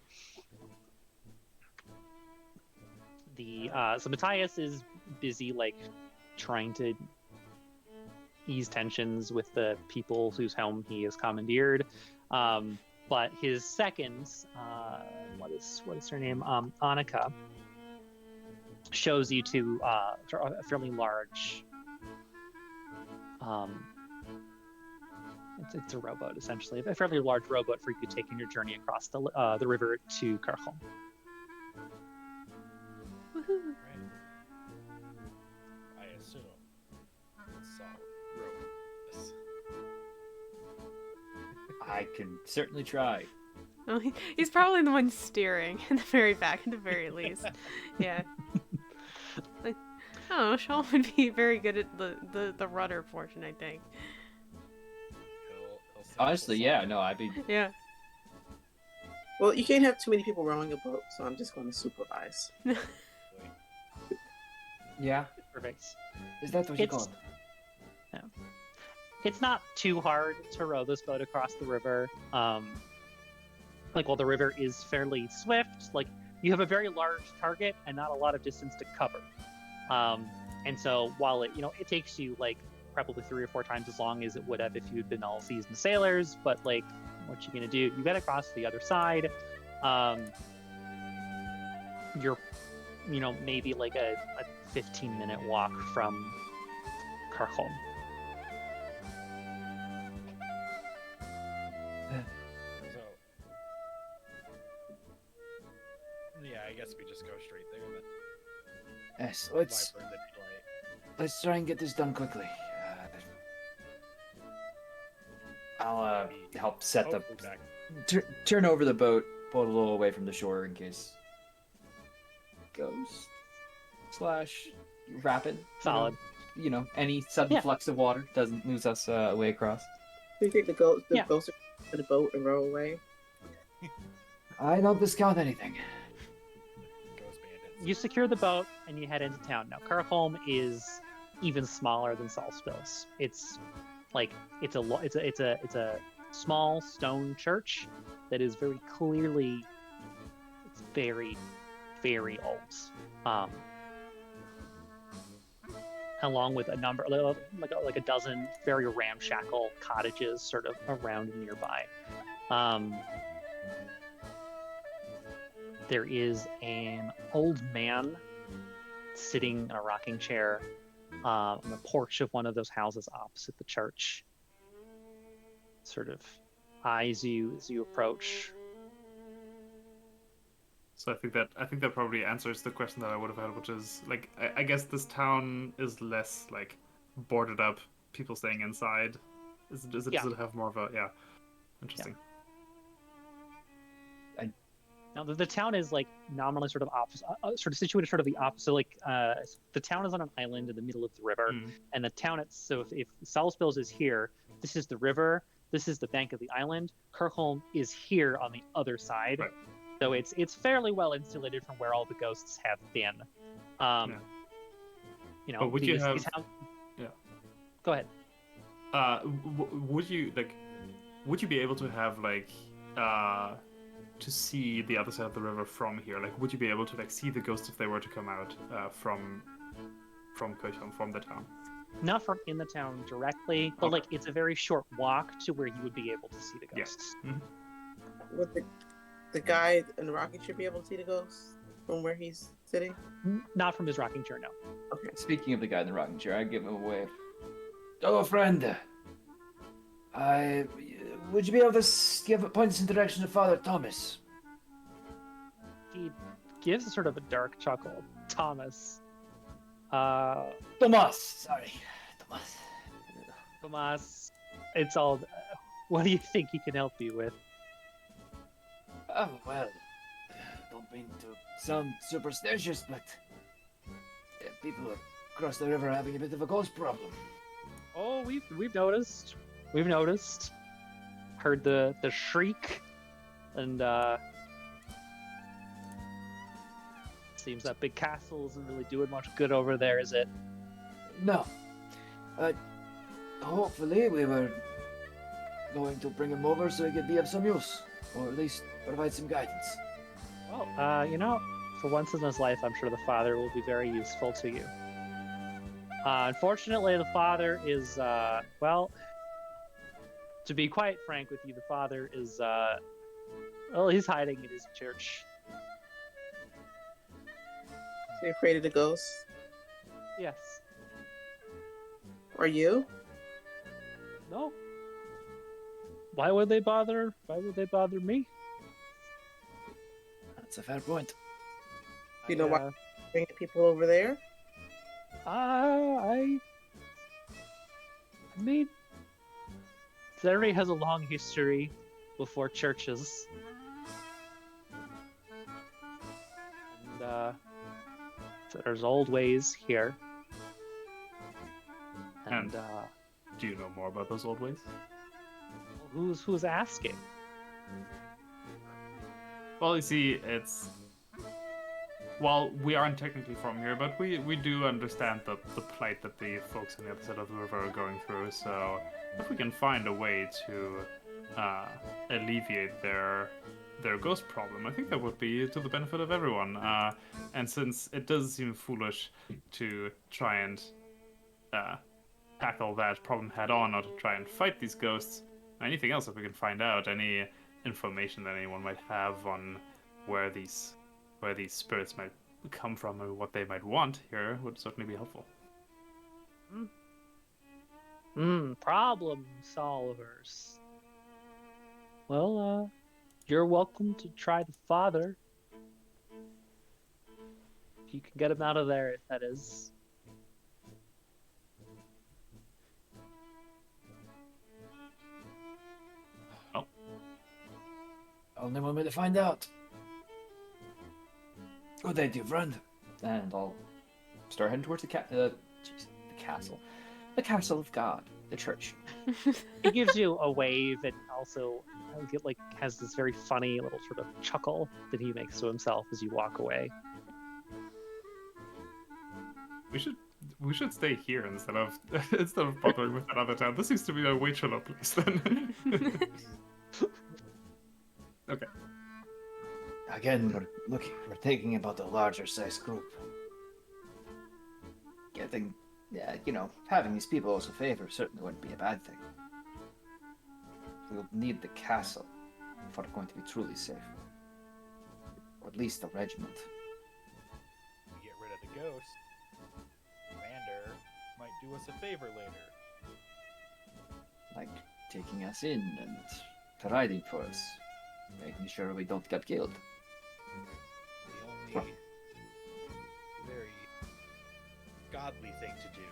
So Matthias is busy like trying to ease tensions with the people whose home he has commandeered, but his seconds, what is her name, Annika, shows you to a fairly large, it's a rowboat essentially, a fairly large rowboat for you to take in your journey across the river to Karholm. Woohoo! I assume it's all rope. I can certainly try. Well, he's probably the one steering in the very back, at the very least. Yeah. Like, I don't know, Sean would be very good at the rudder portion, I think. He'll set Honestly, us yeah, up. no, I'd be. Yeah. Well, you can't have too many people rowing a boat, so I'm just going to supervise. Yeah. Perfect. Is that what you It's- call it? It's not too hard to row this boat across the river. While the river is fairly swift, like you have a very large target and not a lot of distance to cover. And so while it takes you like probably 3 or 4 times as long as it would have if you'd been all seasoned sailors, but like what you gonna do? You gotta cross to the other side. You're maybe like a 15-minute walk from Karholm. So, yeah, I guess we just go straight there then. Yes, let's Viper in the daylight. let's try and get this done quickly. I'll help set the. Hopefully back. Turn over the boat, pull it a little away from the shore in case. Ghost / rapid. Solid. Any sudden Yeah. flux of water doesn't lose us away across. Do you think the ghosts Yeah. are in the boat and row away? I don't discount anything. Ghost bandits. You secure the boat and you head into town. Now, Karholm is even smaller than Salaspils. It's like it's a small stone church that is very clearly very, very old. Along with a number, like a dozen very ramshackle cottages sort of around nearby. There is an old man sitting in a rocking chair on the porch of one of those houses opposite the church. Sort of eyes you as you approach. So I think that probably answers the question that I would have had, which is like I guess this town is less like boarded up, people staying inside. Does it have more of a interesting? Now the town is like nominally sort of opposite, sort of situated sort of the opposite. Like the town is on an island in the middle of the river, and the town if Salaspils is here, this is the river. This is the bank of the island. Karholm is here on the other side. Right. So it's fairly well insulated from where all the ghosts have been. But would you have? these Yeah. Go ahead. would you like? Would you be able to have like to see the other side of the river from here? Like, would you be able to like see the ghosts if they were to come out from Kirchholm, from the town? Not from in the town directly, but Okay. like it's a very short walk to where you would be able to see the ghosts. Would the guy in the rocking chair be able to see the ghosts from where he's sitting? Not from his rocking chair, no. Okay. Speaking of the guy in the rocking chair, I give him away. Oh, friend. Would you be able to give points in the direction of Father Thomas? He gives a sort of a dark chuckle. Thomas. Tomas, sorry. Tomas, it's all. What do you think he can help you with? Oh, well, don't mean to sound superstitious, but people across the river are having a bit of a ghost problem. Oh, we've noticed. We've noticed. Heard the shriek, and seems that big castle isn't really doing much good over there, is it? No. Hopefully we were going to bring him over so he could be of some use, or at least provide some guidance. Well, you know, for once in his life, I'm sure the father will be very useful to you. Unfortunately, the father is, well, to be quite frank with you, the father is, well, he's hiding in his church. So you're afraid of the ghosts? Yes. Are you? No. Why would they bother? Why would they bother me? That's a fair point. You know why bringing people over there? I mean, Zeri has a long history before churches. And, so there's old ways here. And, Do you know more about those old ways? who's asking? Well, you see, it's... Well, we aren't technically from here, but we do understand the plight that the folks on the other side of the river are going through, so if we can find a way to alleviate their ghost problem, I think that would be to the benefit of everyone. And since it does seem foolish to try and tackle that problem head on, or to try and fight these ghosts, anything else that we can find out, any information that anyone might have on where these spirits might come from or what they might want here would certainly be helpful. Problem solvers. Well, you're welcome to try the father. If you can get him out of there, that is. Only one way to find out. Good day, dear friend. And I'll start heading towards the castle. The castle of God, the church. He gives you a wave, and also has this very funny little sort of chuckle that he makes to himself as you walk away. We should stay here instead of bothering with another town. This seems to be a way chiller place then. Okay. Again, we're thinking about a larger size group. Having these people as a favor certainly wouldn't be a bad thing. We'll need the castle if we're going to be truly safe. Or at least a regiment. We get rid of the ghost. Commander might do us a favor later. Like taking us in and providing for us. Making sure we don't get killed. The only very godly thing to do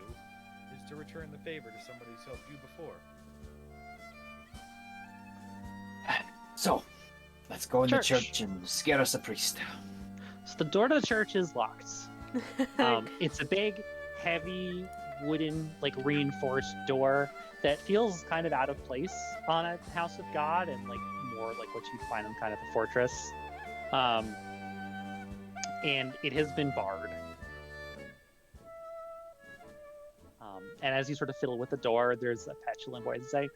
is to return the favor to somebody who's helped you before. So, let's go in the church and scare us a priest. So the door to the church is locked. It's a big, heavy, wooden, reinforced door that feels kind of out of place on a house of God, and more like what you'd find in kind of a fortress. And it has been barred. And as you sort of fiddle with the door, there's a petulant voice saying,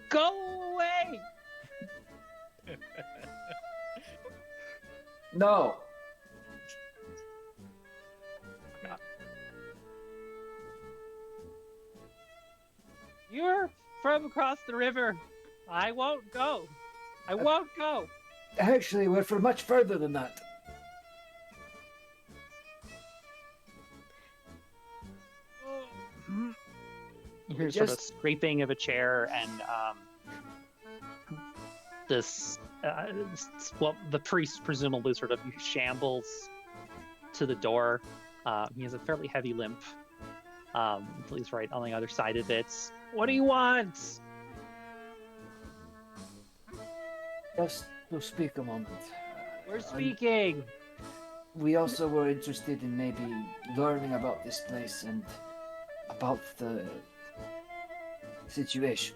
"Go away!" No. You're from across the river. I won't go. I won't go. Actually, we're from much further than that. You hear sort of scraping of a chair and well, the priest presumably sort of shambles to the door. He has a fairly heavy limp. Until he's right on the other side of it. What do you want? Just to speak a moment. We're speaking. We also were interested in maybe learning about this place and about the situation.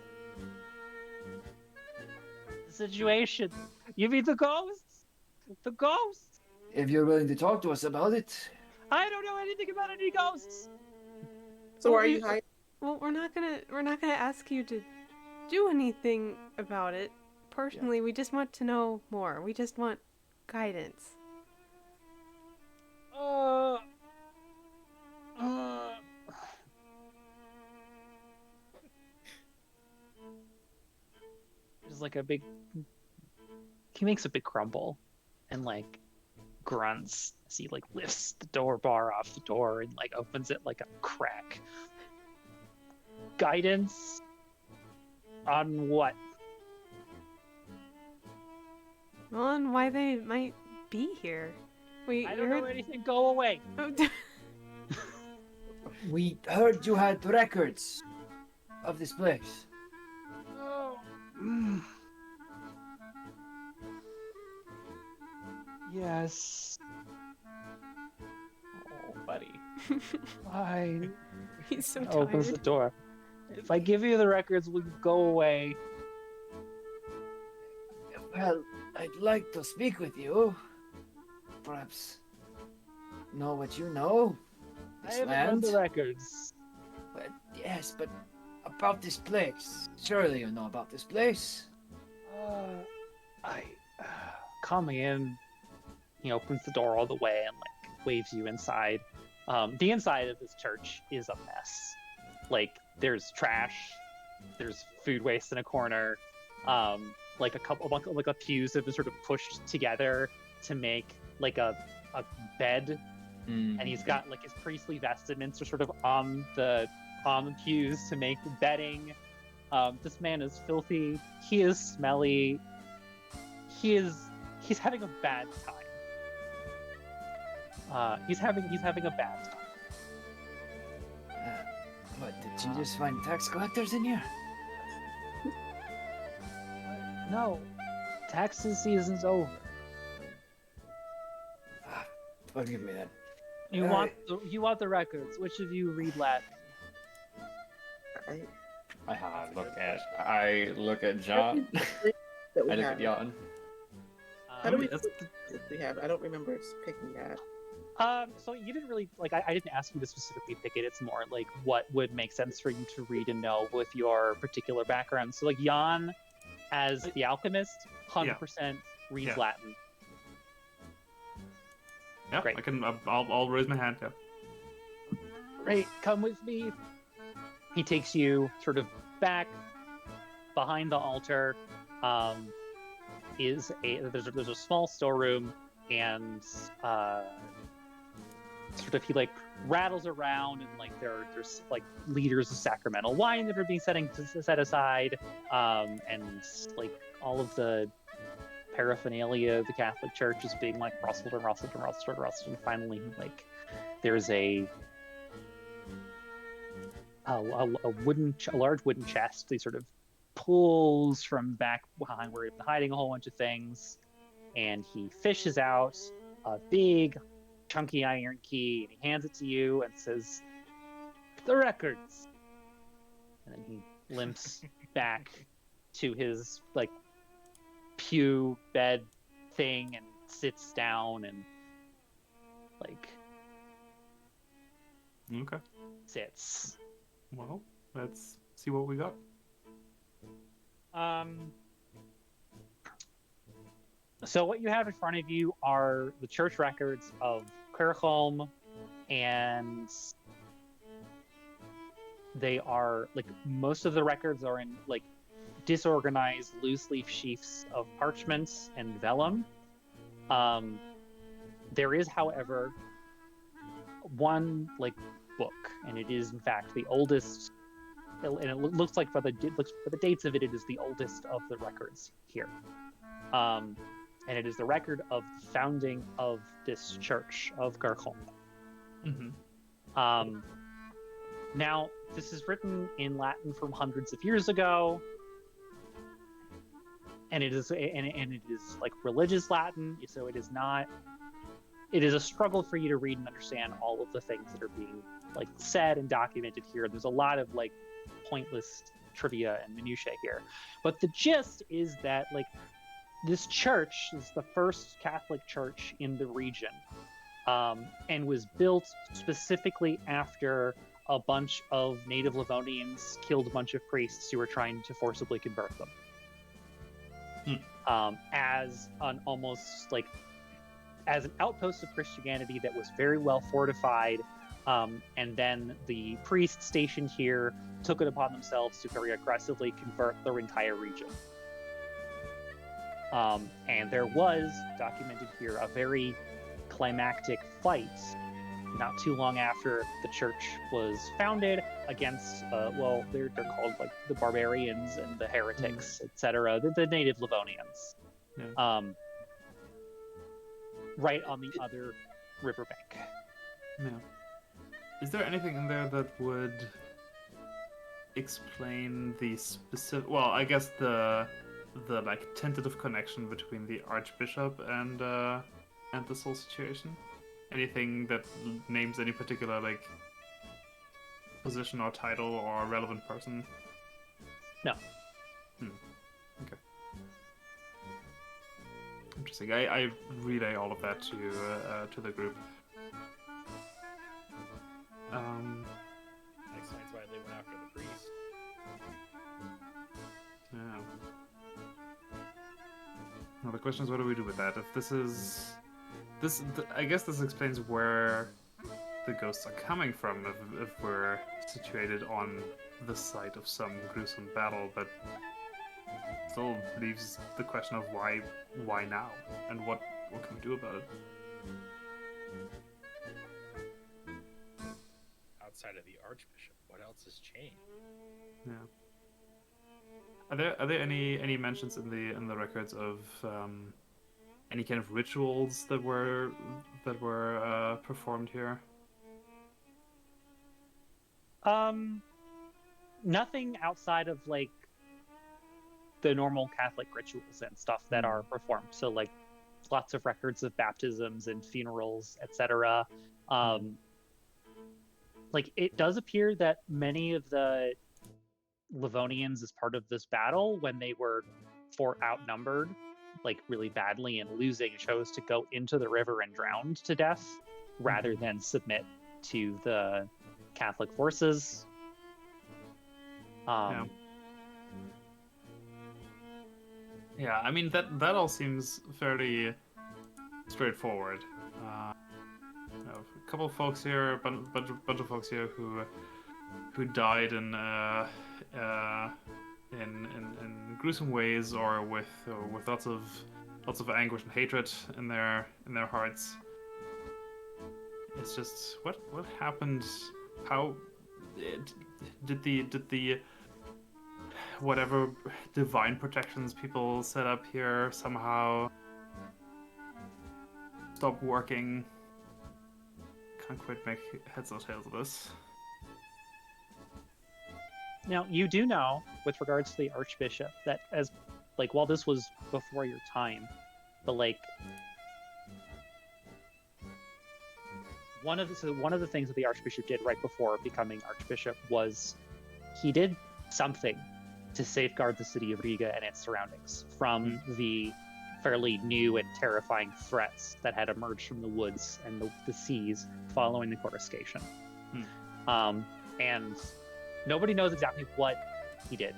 The situation? You mean the ghosts? The ghosts? If you're willing to talk to us about it. I don't know anything about any ghosts. So are you hiding? Well, we're not gonna ask you to do anything about it. Personally, we just want to know more. We just want guidance. There's like a big. He makes a big crumble, and like grunts as he like lifts the door bar off the door and like opens it like a crack. Guidance on what? Well, on why they might be here. I don't know anything. Go away. We heard you had records of this place. Oh. Yes. Oh, buddy. Why? He's so Opens the tired. door. If I give you the records, will you go away? Well, I'd like to speak with you. Perhaps know what you know. I This haven't land. read the records. But yes, but about this place. Surely you know about this place. Come in. He opens the door all the way and like waves you inside. The inside of this church is a mess. Like there's trash, there's food waste in a corner. Like a pews have been sort of pushed together to make like a bed, and he's got like his priestly vestments are sort of on the pews to make bedding. This man is filthy. He is smelly. He's having a bad time. He's having a bad time. What, did you just find tax collectors in here? No, taxes season's over. Forgive me then. You want the records? Which of you read Latin? I look at John. That we I look have. at Jan. How do we have? I don't remember us picking that. So you didn't really like. I didn't ask you to specifically pick it. It's more like what would make sense for you to read and know with your particular background. So like Jan, as the alchemist, 100% reads Latin. Yeah, Great. I can. I'll raise my hand. Yeah. Great, come with me. He takes you sort of back behind the altar. There's a small storeroom, and sort of he like rattles around, and like there's like liters of sacramental wine that are being set aside, and like all of the paraphernalia of the Catholic Church is being like rustled, and finally like there's a large wooden chest. He sort of pulls from back behind where he'd been hiding a whole bunch of things, and he fishes out a big chunky iron key, and he hands it to you and says, "The records." And then he limps back to his like pew bed thing and sits down and like Okay. sits. Well, let's see what we got. So what you have in front of you are the church records of Gelgelim, and they are like most of the records are in like disorganized loose leaf sheafs of parchments and vellum. There is, however, one like book, and it is in fact the oldest. And it looks like for the dates of it, it is the oldest of the records here. And it is the record of the founding of this church of Gelgelim. Mm-hmm. Now, this is written in Latin from hundreds of years ago, and it is like religious Latin, so it is not. It is a struggle for you to read and understand all of the things that are being like said and documented here. There's a lot of like pointless trivia and minutiae here, but the gist is that like this church is the first Catholic church in the region, and was built specifically after a bunch of native Livonians killed a bunch of priests who were trying to forcibly convert them. As an almost like as an outpost of Christianity that was very well fortified, and then the priests stationed here took it upon themselves to very aggressively convert their entire region. And there was documented here a very climactic fight not too long after the church was founded against, well, they're called like the barbarians and the heretics, etc., the native Livonians. Yeah. Right on the other riverbank. Yeah. Is there anything in there that would explain the specific? Well, I guess the like tentative connection between the Archbishop and the soul situation. Anything that names any particular like position or title or relevant person? No. Okay. Interesting. I relay all of that to the group. Explains why they went after the priest. Yeah. Now the question is, what do we do with that? If this is I guess this explains where the ghosts are coming from. If we're situated on the site of some gruesome battle, but still leaves the question of why now, and what can we do about it? Outside of the Archbishop, what else has changed? Yeah. Are there any mentions in the records of any kind of rituals that were performed here? Nothing outside of like the normal Catholic rituals and stuff that are performed. So like lots of records of baptisms and funerals, etc. Like it does appear that many of the Livonians, as part of this battle, when they were outnumbered like really badly and losing, chose to go into the river and drowned to death rather than submit to the Catholic forces. Yeah, I mean that all seems fairly straightforward. A couple of folks here, a bunch of folks here who died in gruesome ways, or with lots of anguish and hatred in their hearts. It's just what happened? How did the whatever divine protections people set up here somehow stop working? Can't quite make heads or tails of this. Now, you do know, with regards to the Archbishop, that as, like, while this was before your time, but, like, one of the things that the Archbishop did right before becoming Archbishop was he did something to safeguard the city of Riga and its surroundings from the fairly new and terrifying threats that had emerged from the woods and the seas following the Coruscation. And Nobody knows exactly what he did,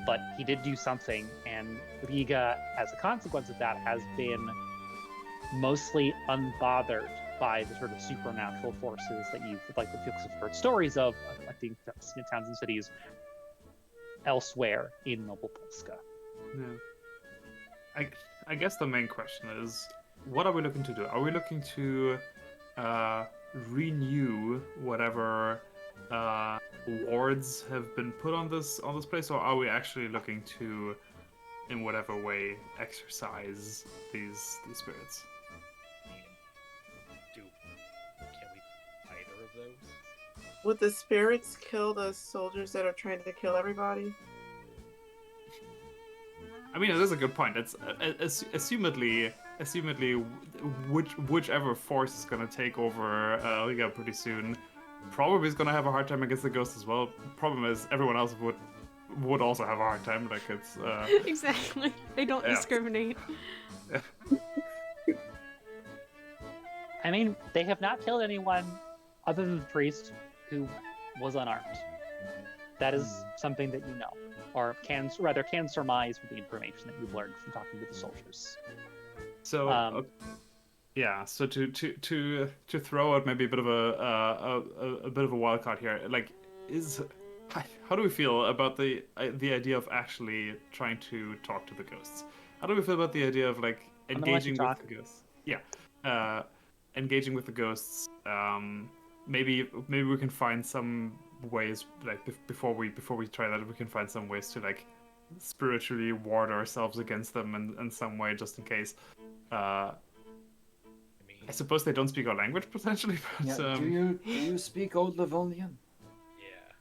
but he did do something, and Riga, as a consequence of that, has been mostly unbothered by the sort of supernatural forces that you've, like, the folks have heard stories of, affecting towns and cities elsewhere in Nowa Polska. Yeah. I guess the main question is, what are we looking to do? Are we looking to renew whatever wards have been put on this place, or are we actually looking to, in whatever way, exercise these spirits? Can we either of those? Would the spirits kill the soldiers that are trying to kill everybody? I mean, it is a good point. It's assumedly, whichever force is gonna take over Riga pretty soon, probably is gonna have a hard time against the ghosts as well. Problem is, everyone else would also have a hard time. Like, it's Exactly. They don't discriminate. I mean, they have not killed anyone other than the priest who was unarmed. That is something that you know, or can surmise with the information that you've learned from talking to the soldiers. So yeah. So to throw out maybe a bit of a wild card here, like, how do we feel about the idea of actually trying to talk to the ghosts? How do we feel about the idea of, like, engaging with the ghosts? Yeah. Engaging with the ghosts. Maybe we can find some ways, like, before we try that, we can find some ways to, like, spiritually ward ourselves against them in some way, just in case. I suppose they don't speak our language potentially, but Yeah, do you speak Old Livonian? Yeah.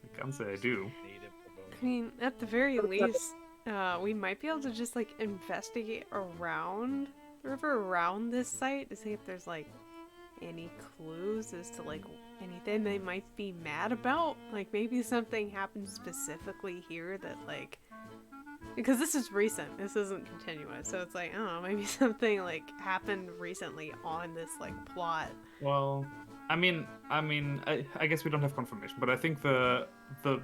I can't say I do. Native Livonian. I mean, at the very least, we might be able to just, like, investigate around the river, around this site, to see if there's, like, any clues as to, like, anything they might be mad about. Like, maybe something happened specifically here that, like, because this is recent, this isn't continuous, so it's like, I don't know, maybe something, like, happened recently on this, like, plot. Well, I mean, I guess we don't have confirmation, but I think the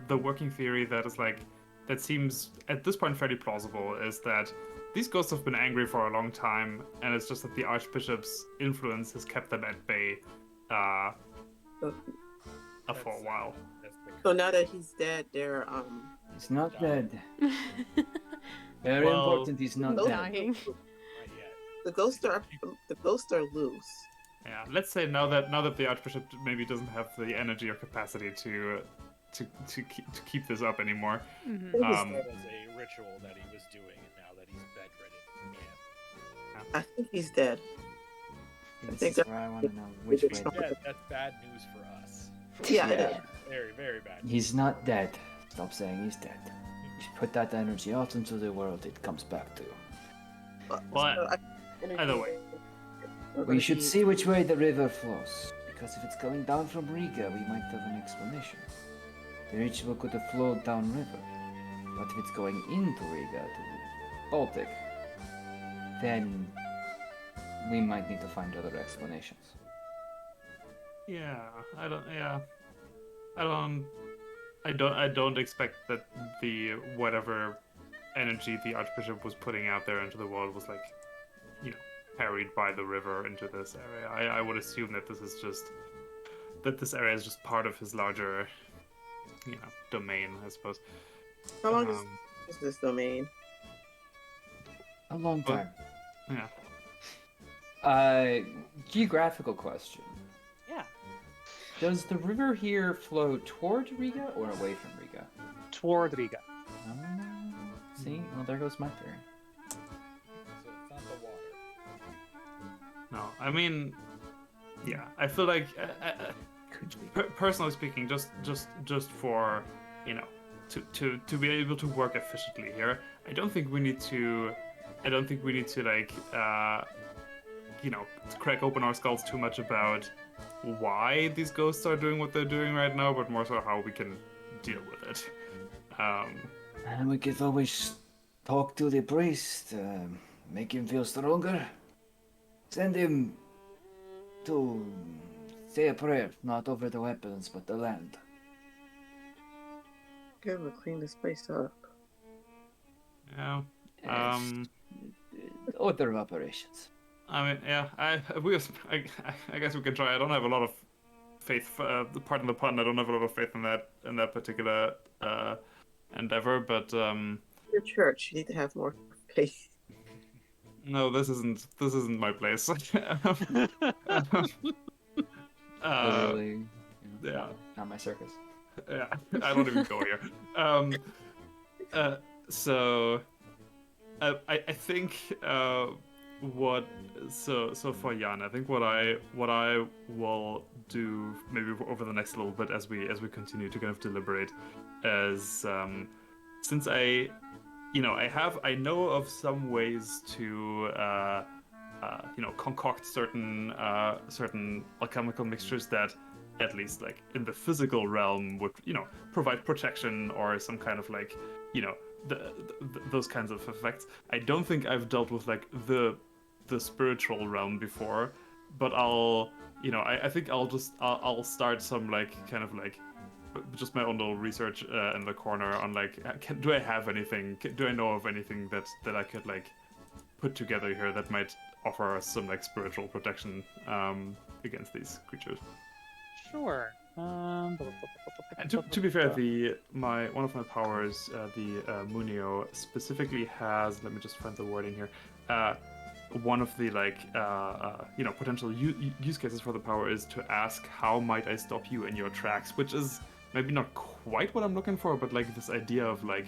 working theory that is, like, that seems at this point fairly plausible is that these ghosts have been angry for a long time, and it's just that the Archbishop's influence has kept them at bay for a while. So now that he's dead, they're He's not dead. Very Well, important. He's not dead. Dying. Not yet. the ghosts are loose. Yeah, let's say now that the Archbishop maybe doesn't have the energy or capacity to keep this up anymore. Mhm. That was a ritual that he was doing, and now that he's bedridden, yeah. I think he's dead. This think is where I want to know which way. Yeah, that's bad news for us. Yeah, it Yeah. is. Very, very bad. He's not dead. Stop saying he's dead. You put that energy out into the world, it comes back to you. Well, either way. We should see which way the river flows, because if it's going down from Riga, we might have an explanation. The ritual could have flowed downriver, but if it's going into Riga to the Baltic, then we might need to find other explanations. I don't expect that the whatever energy the Archbishop was putting out there into the world was, like, carried by the river into this area. I would assume that this area is just part of his larger, domain, I suppose. How long is this domain? A long time. Yeah. Geographical question. Yeah. Does the river here flow toward Riga or away from Riga? Toward Riga. See? Well, there goes my theory. So it's not the water. No, I mean, yeah, I feel like, personally speaking, just for, to be able to work efficiently here, I don't think we need to like, crack open our skulls too much about why these ghosts are doing what they're doing right now, but more so how we can deal with it. And we could always talk to the priest, make him feel stronger. Send him to say a prayer, not over the weapons, but the land. Get him to clean this place up. Yeah. Yes. Other operations. I mean, yeah. I guess we can try. I don't have a lot of faith. Pardon the pun. I don't have a lot of faith in that particular endeavor. But Your church, you need to have more faith. no, this isn't my place. Literally. yeah. Not my circus. Yeah, I don't even go here. So I think so for Jan, I think what I will do maybe over the next little bit as we continue to kind of deliberate is since I know of some ways to concoct certain alchemical mixtures that at least like in the physical realm would provide protection or some kind of like those kinds of effects. I don't think I've dealt with like the spiritual realm before, but I think I'll start some like kind of like just my own little research in the corner on like do I have anything, do I know of anything that I could like put together here that might offer us some like spiritual protection against these creatures. Sure. And to be fair, one of my powers, the Munio, specifically has. Let me just find the wording here. One of the potential use cases for the power is to ask, "How might I stop you in your tracks?" Which is maybe not quite what I'm looking for, but like this idea of like,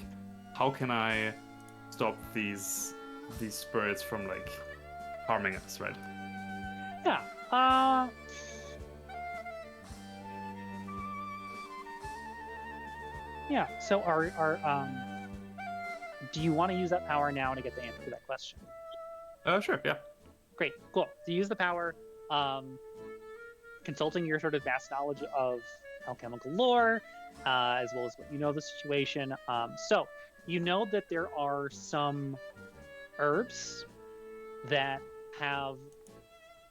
how can I stop these spirits from like harming us, right? Yeah. Yeah. So, do you want to use that power now to get the answer to that question? Sure. Yeah. Great. Cool. So, use the power. Consulting your sort of vast knowledge of alchemical lore, as well as what you know of the situation. So, you know that there are some herbs that have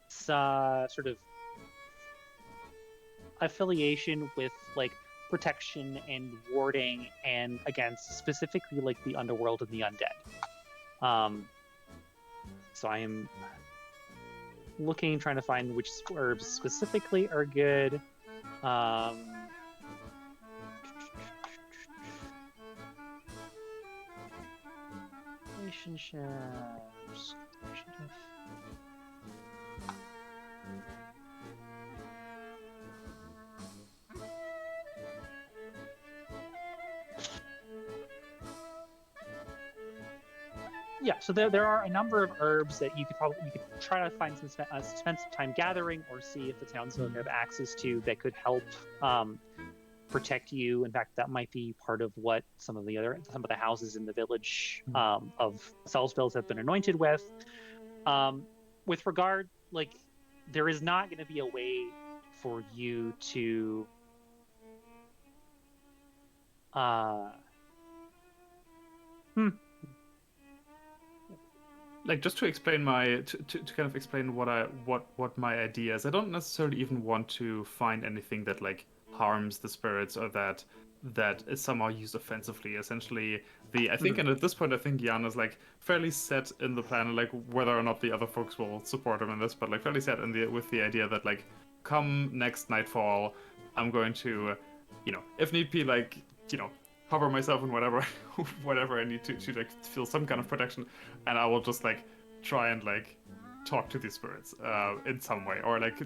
sort of affiliation with like protection and warding and against specifically like the underworld and the undead. So I am trying to find which herbs specifically are good. Relationships. Yeah, so there are a number of herbs that you could try to find spend some time gathering, or see if the townsfolk have access to that could help protect you. In fact, that might be part of what some of the houses in the village of Salaspils have been anointed with. With regard, like, there is not going to be a way for you to like just to explain to kind of explain what my idea is. I don't necessarily even want to find anything that like harms the spirits or that is somehow used offensively. Essentially, I think, and at this point, I think Jan is like fairly set in the plan, like whether or not the other folks will support him in this, but like fairly set with the idea that like come next nightfall, I'm going to, if need be, like cover myself in whatever I need to like feel some kind of protection, and I will just like try and like talk to these spirits in some way, or like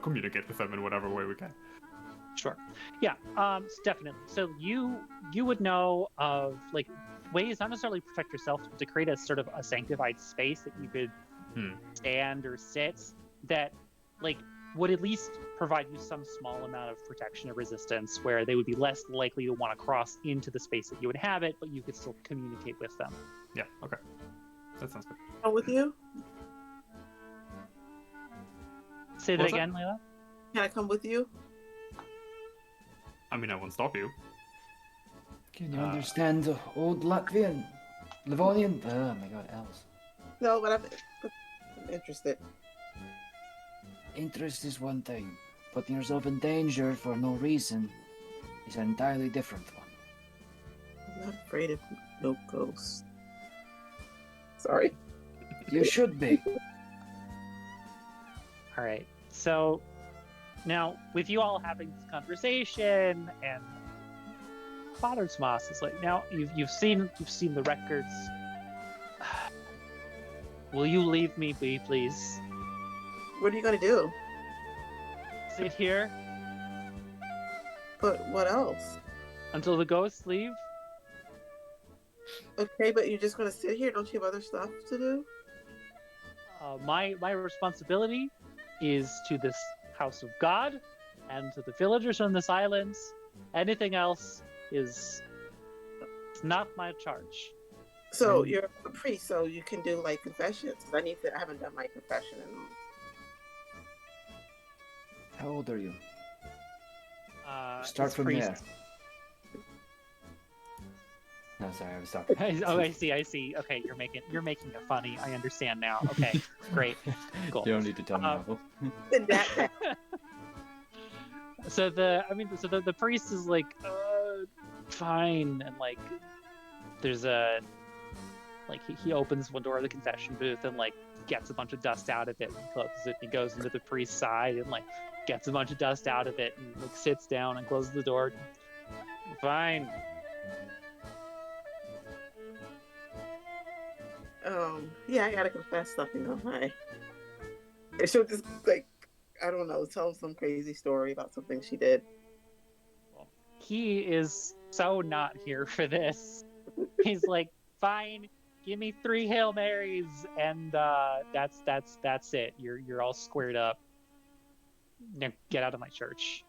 communicate with them in whatever way we can. Sure. Yeah. Definitely. So you would know of like ways not necessarily to protect yourself, but to create a sort of a sanctified space that you could stand or sit that like would at least provide you some small amount of protection or resistance, where they would be less likely to want to cross into the space that you inhabit, but you could still communicate with them. Yeah. Okay. That sounds good. Come with you? Say that again, Layla. Can I come with you? I mean, I won't stop you. Can you understand old Latvian? Livonian? Oh my god, else. No, but I'm interested. Interest is one thing. Putting yourself in danger for no reason is an entirely different one. I'm not afraid of no ghosts. Sorry. You should be. All right. So now, with you all having this conversation, and Father's Moss is like, now you've seen the records. Will you leave me be, please? What are you gonna do? Sit here But what else? until the ghosts leave. Okay, but you're just gonna sit here? Don't you have other stuff to do? My responsibility is to this house of God and to the villagers on this island. Anything else is it's not my charge. So you're a priest, so you can do like confessions. I haven't done my confession in How old are you? Start this from priest- there. No, sorry, I was talking. Oh, I see. Okay, you're making it funny. I understand now. Okay, great, cool. You don't need to tell me now. in that. So the priest is like, fine, and like, there's a, like he opens one door of the confession booth and like gets a bunch of dust out of it and closes it. And he goes into the priest's side and like gets a bunch of dust out of it and like sits down and closes the door. Fine. Yeah, I gotta confess stuff, you know. She'll just like, I don't know, tell some crazy story about something she did. He is so not here for this. He's like, fine, give me 3 Hail Marys, and that's it. You're all squared up. Now get out of my church.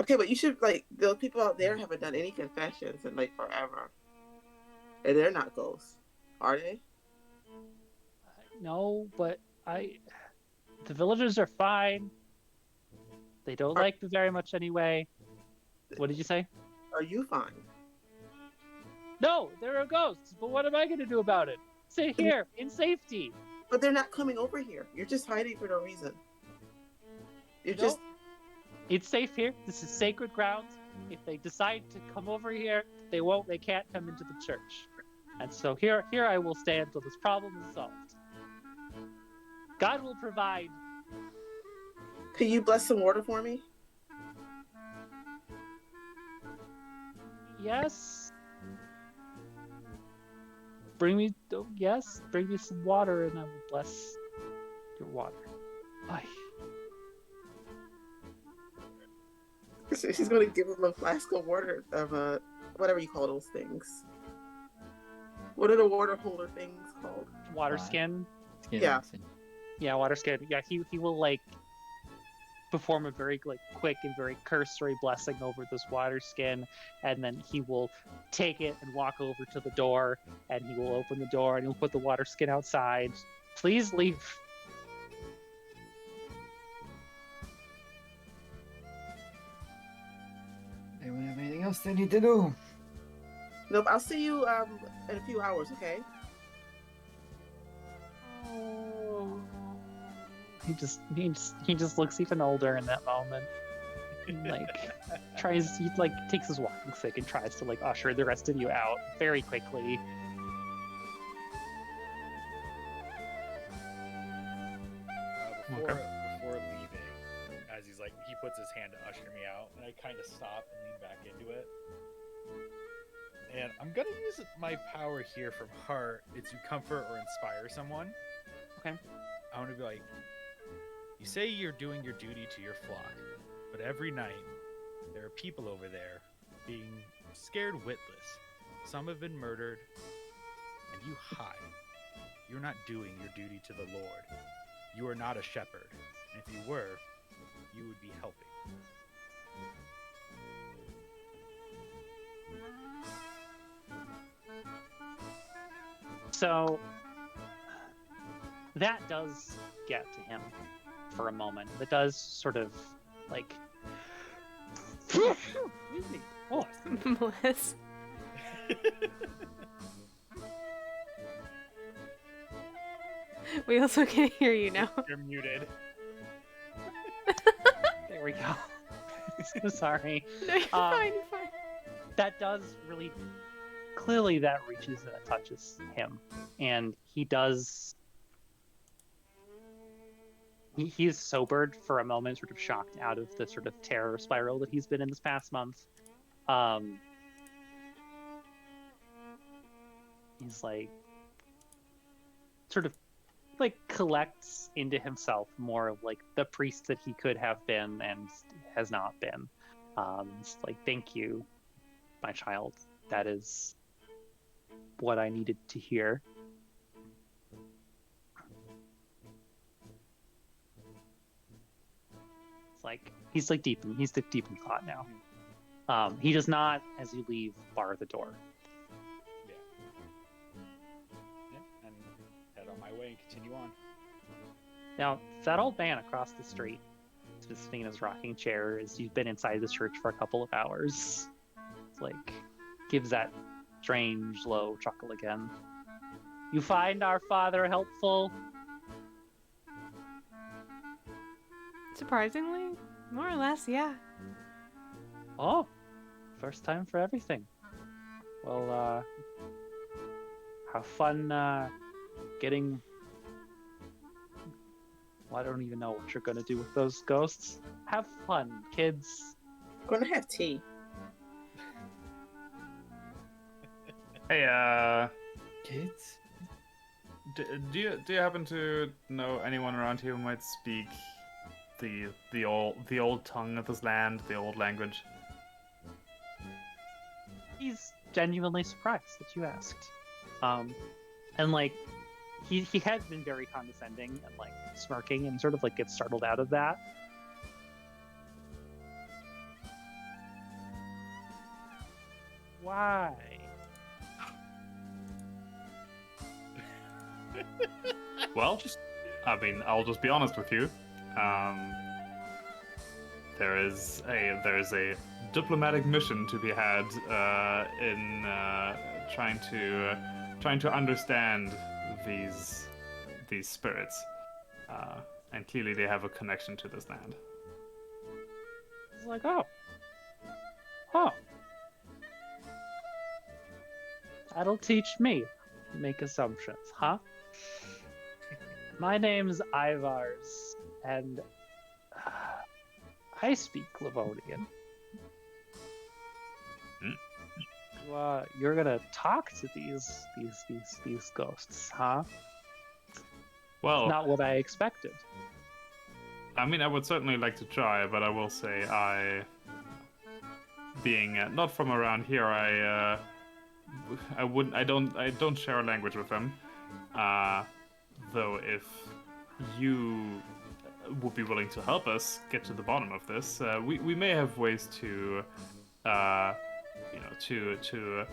Okay, but you should like, the people out there haven't done any confessions in like forever, and they're not ghosts, are they? No, but the villagers are fine. They don't like me very much anyway. What did you say? Are you fine? No, there are ghosts, but what am I going to do about it? Sit here in safety. But they're not coming over here. You're just hiding for no reason. You're No. just. It's safe here. This is sacred ground. If they decide to come over here, they won't. They can't come into the church. And so here I will stay until this problem is solved. God will provide. Can you bless some water for me? Yes. Bring me some water, and I will bless your water. Ay. So she's going to give him a flask of water, of whatever you call those things. What are the water holder things called? Water skin. Yeah. Yeah, water skin. Yeah, he will like perform a very like quick and very cursory blessing over this water skin, and then he will take it and walk over to the door, and he will open the door and he'll put the water skin outside. Please leave. Anyone have anything else they need to do? Nope, I'll see you in a few hours, okay? He just looks even older in that moment. And, like he takes his walking stick and tries to like usher the rest of you out very quickly. Before leaving, as he's like, he puts his hand to usher me out, and I kind of stop and lean back into it. And I'm gonna use my power here from heart to comfort or inspire someone. Okay. I want to be like, you say you're doing your duty to your flock, but every night there are people over there being scared witless. Some have been murdered, and you hide. You're not doing your duty to the Lord. You are not a shepherd, and if you were, you would be helping. So that does get to him for a moment. That does sort of like. Excuse me. Oh. Bless. We also can't hear you now. You're muted. There we go. So sorry. No, you're fine, you're fine. That does really clearly that reaches and touches him, and he does. He's sobered for a moment, sort of shocked out of the sort of terror spiral that he's been in this past month. He's like, sort of, like collects into himself more of like the priest that he could have been and has not been. It's like, thank you, my child. That is what I needed to hear. It's like he's deep in thought now. He does not, as you leave, bar the door. Yeah, and head on my way and continue on. Now, that old man across the street is sitting in his rocking chair as you've been inside the church for a couple of hours. It's like, gives that strange, low chuckle again. You find our father helpful? Surprisingly, more or less, yeah. Oh, first time for everything. Well, have fun getting... Well, I don't even know what you're gonna do with those ghosts. Have fun, kids. I'm gonna have tea. Hey, Kids? do you happen to know anyone around here who might speak the old tongue of this land, the old language? He's genuinely surprised that you asked. And like, he had been very condescending and like smirking and sort of like gets startled out of that. Why? Well, I mean, I'll just be honest with you. There is a diplomatic mission to be had in trying to understand these spirits, and clearly they have a connection to this land. It's like, oh, that'll teach me to make assumptions, huh? My name's Ivars, and I speak Livonian. You're gonna talk to these ghosts, huh? Well, Not what I expected. I mean, I would certainly like to try, but I will say, being not from around here, I don't share a language with them. Though if you would be willing to help us get to the bottom of this, we may have ways to, to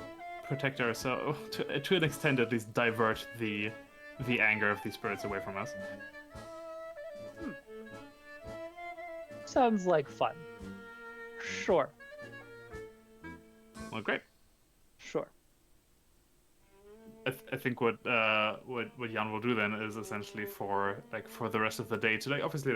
protect ourselves, to an extent at least divert the anger of these spirits away from us. Sounds like fun. Sure. Well, great. Sure. I think what Jan will do then is essentially for the rest of the day to obviously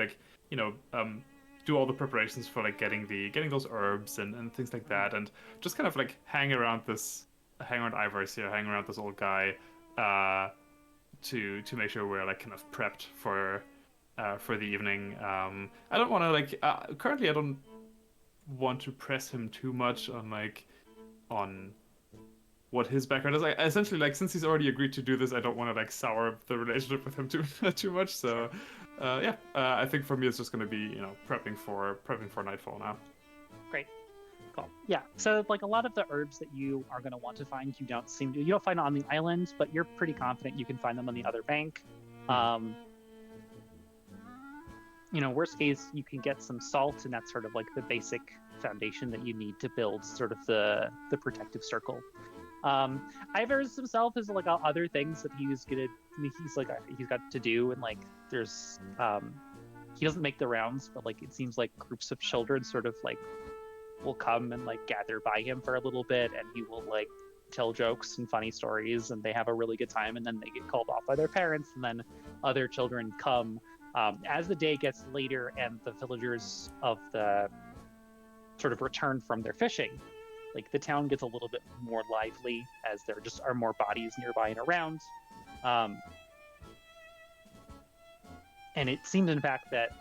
do all the preparations for getting those herbs and things like that, and just kind of hang around Ivers here, hang around this old guy, to make sure we're kind of prepped for the evening. I don't want to currently I don't want to press him too much on what his background is. Essentially, since he's already agreed to do this, I don't want to sour the relationship with him too much. So, I think for me it's just going to be prepping for nightfall now. Great. Cool. Yeah. So a lot of the herbs that you are going to want to find, you don't find on the island, but you're pretty confident you can find them on the other bank. Worst case, you can get some salt, and that's sort of the basic foundation that you need to build sort of the protective circle. Ivers himself is other things that he's got to do, and there's he doesn't make the rounds, but it seems like groups of children sort of will come and gather by him for a little bit, and he will tell jokes and funny stories, and they have a really good time, and then they get called off by their parents, and then other children come as the day gets later and the villagers of the sort of return from their fishing. like the town gets a little bit more lively as there just are more bodies nearby and around. And it seems, in fact, that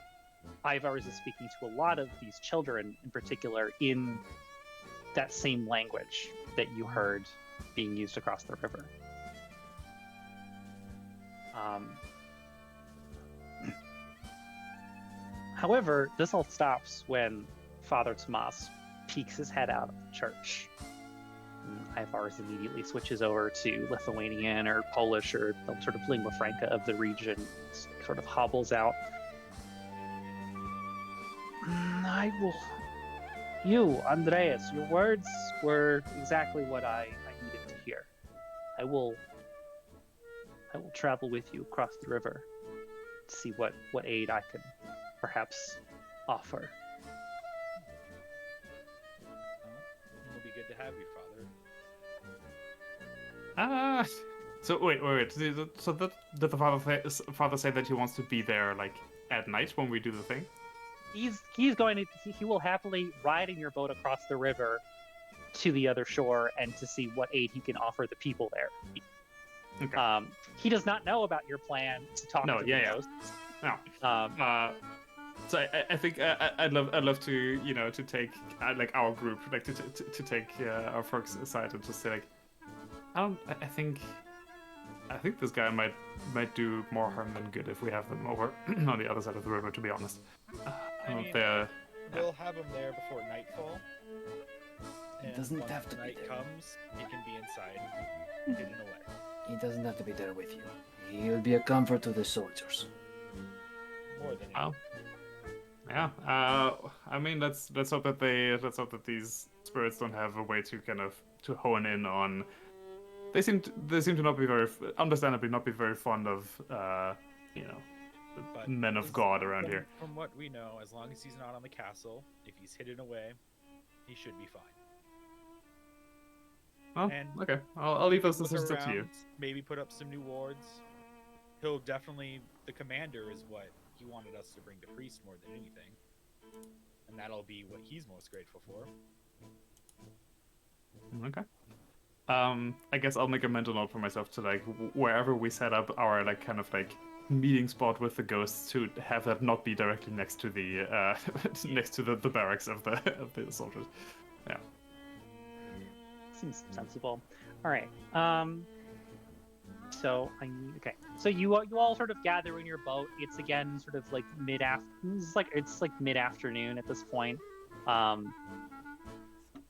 Ivars is speaking to a lot of these children, in particular, in that same language that you heard being used across the river. However, this all stops when Father Tomas peeks his head out of the church. Ivars immediately switches over to Lithuanian or Polish or the sort of lingua franca of the region, sort of hobbles out. I will... You, Andreas, your words were exactly what I needed to hear. I will travel with you across the river to see what aid I can perhaps offer. It'll be good to have you, Father. So wait. So did the father say that he wants to be there like at night when we do the thing? He's going to. He will happily ride in your boat across the river to the other shore and to see what aid he can offer the people there. Okay. He does not know about your plan to talk to the ghosts. No. So I think I'd love to to take like our group like to take our folks aside and just say like I think this guy might do more harm than good if we have them over on the other side of the river, to be honest. We'll have him there before nightfall. It doesn't once have to be night there. comes, he can be inside, hidden away. He doesn't have to be there with you. He'll be a comfort to the soldiers. More than Well, yeah. I mean, let's hope that these spirits don't have a way to kind of to hone in on. They seem to not be very, understandably, not be very fond of But men of God around here. From what we know, as long as he's not on the castle, if he's hidden away, he should be fine. Well, And okay. I'll leave those Look decisions up to you. around, maybe put up some new wards. He'll definitely, the commander is what he wanted us to bring to priest more than anything. And that'll be what he's most grateful for. Okay. I guess I'll make a mental note for myself to like wherever we set up our like kind of like meeting spot with the ghosts to have that not be directly next to the next to the barracks of the soldiers. Yeah. Seems sensible. All right. So So you all sort of gather in your boat. It's again sort of like it's like mid-afternoon at this point.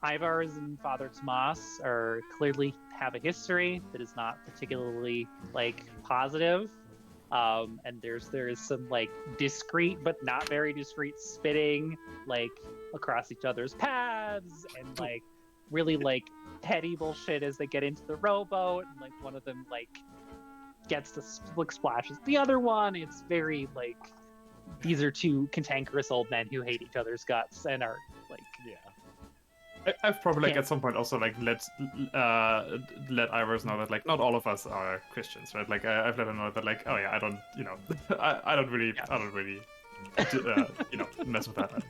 Ivars and Father Tomas are clearly have a history that is not particularly like positive. And there is some like discreet but not very discreet spitting like across each other's paths and like really like petty bullshit as they get into the rowboat and like one of them like gets to like splashes the other one. It's very like these are two cantankerous old men who hate each other's guts and are like I've probably like at some point also like let Ivars know that like not all of us are Christians, right? Like I've let him know that like oh yeah I don't I don't really mess with that.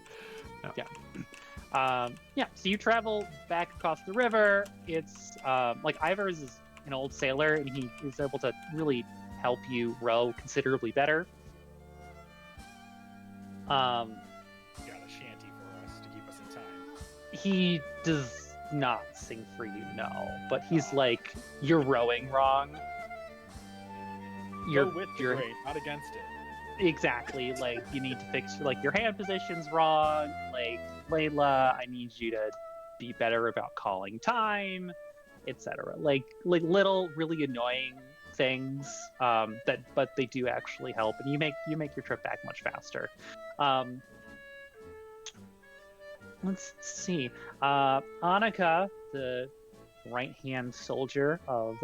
So you travel back across the river. It's like Ivars is an old sailor and he is able to really help you row considerably better. Got a shanty for us to keep us in time. He does not sing for you, no. But he's like, you're rowing wrong. Go with the grain, not against it. Exactly. Like you need to fix like your hand position's wrong. Like Layla, I need you to be better about calling time, etc. Like little really annoying things but they do actually help, and you make your trip back much faster. Let's see. Annika, the right-hand soldier of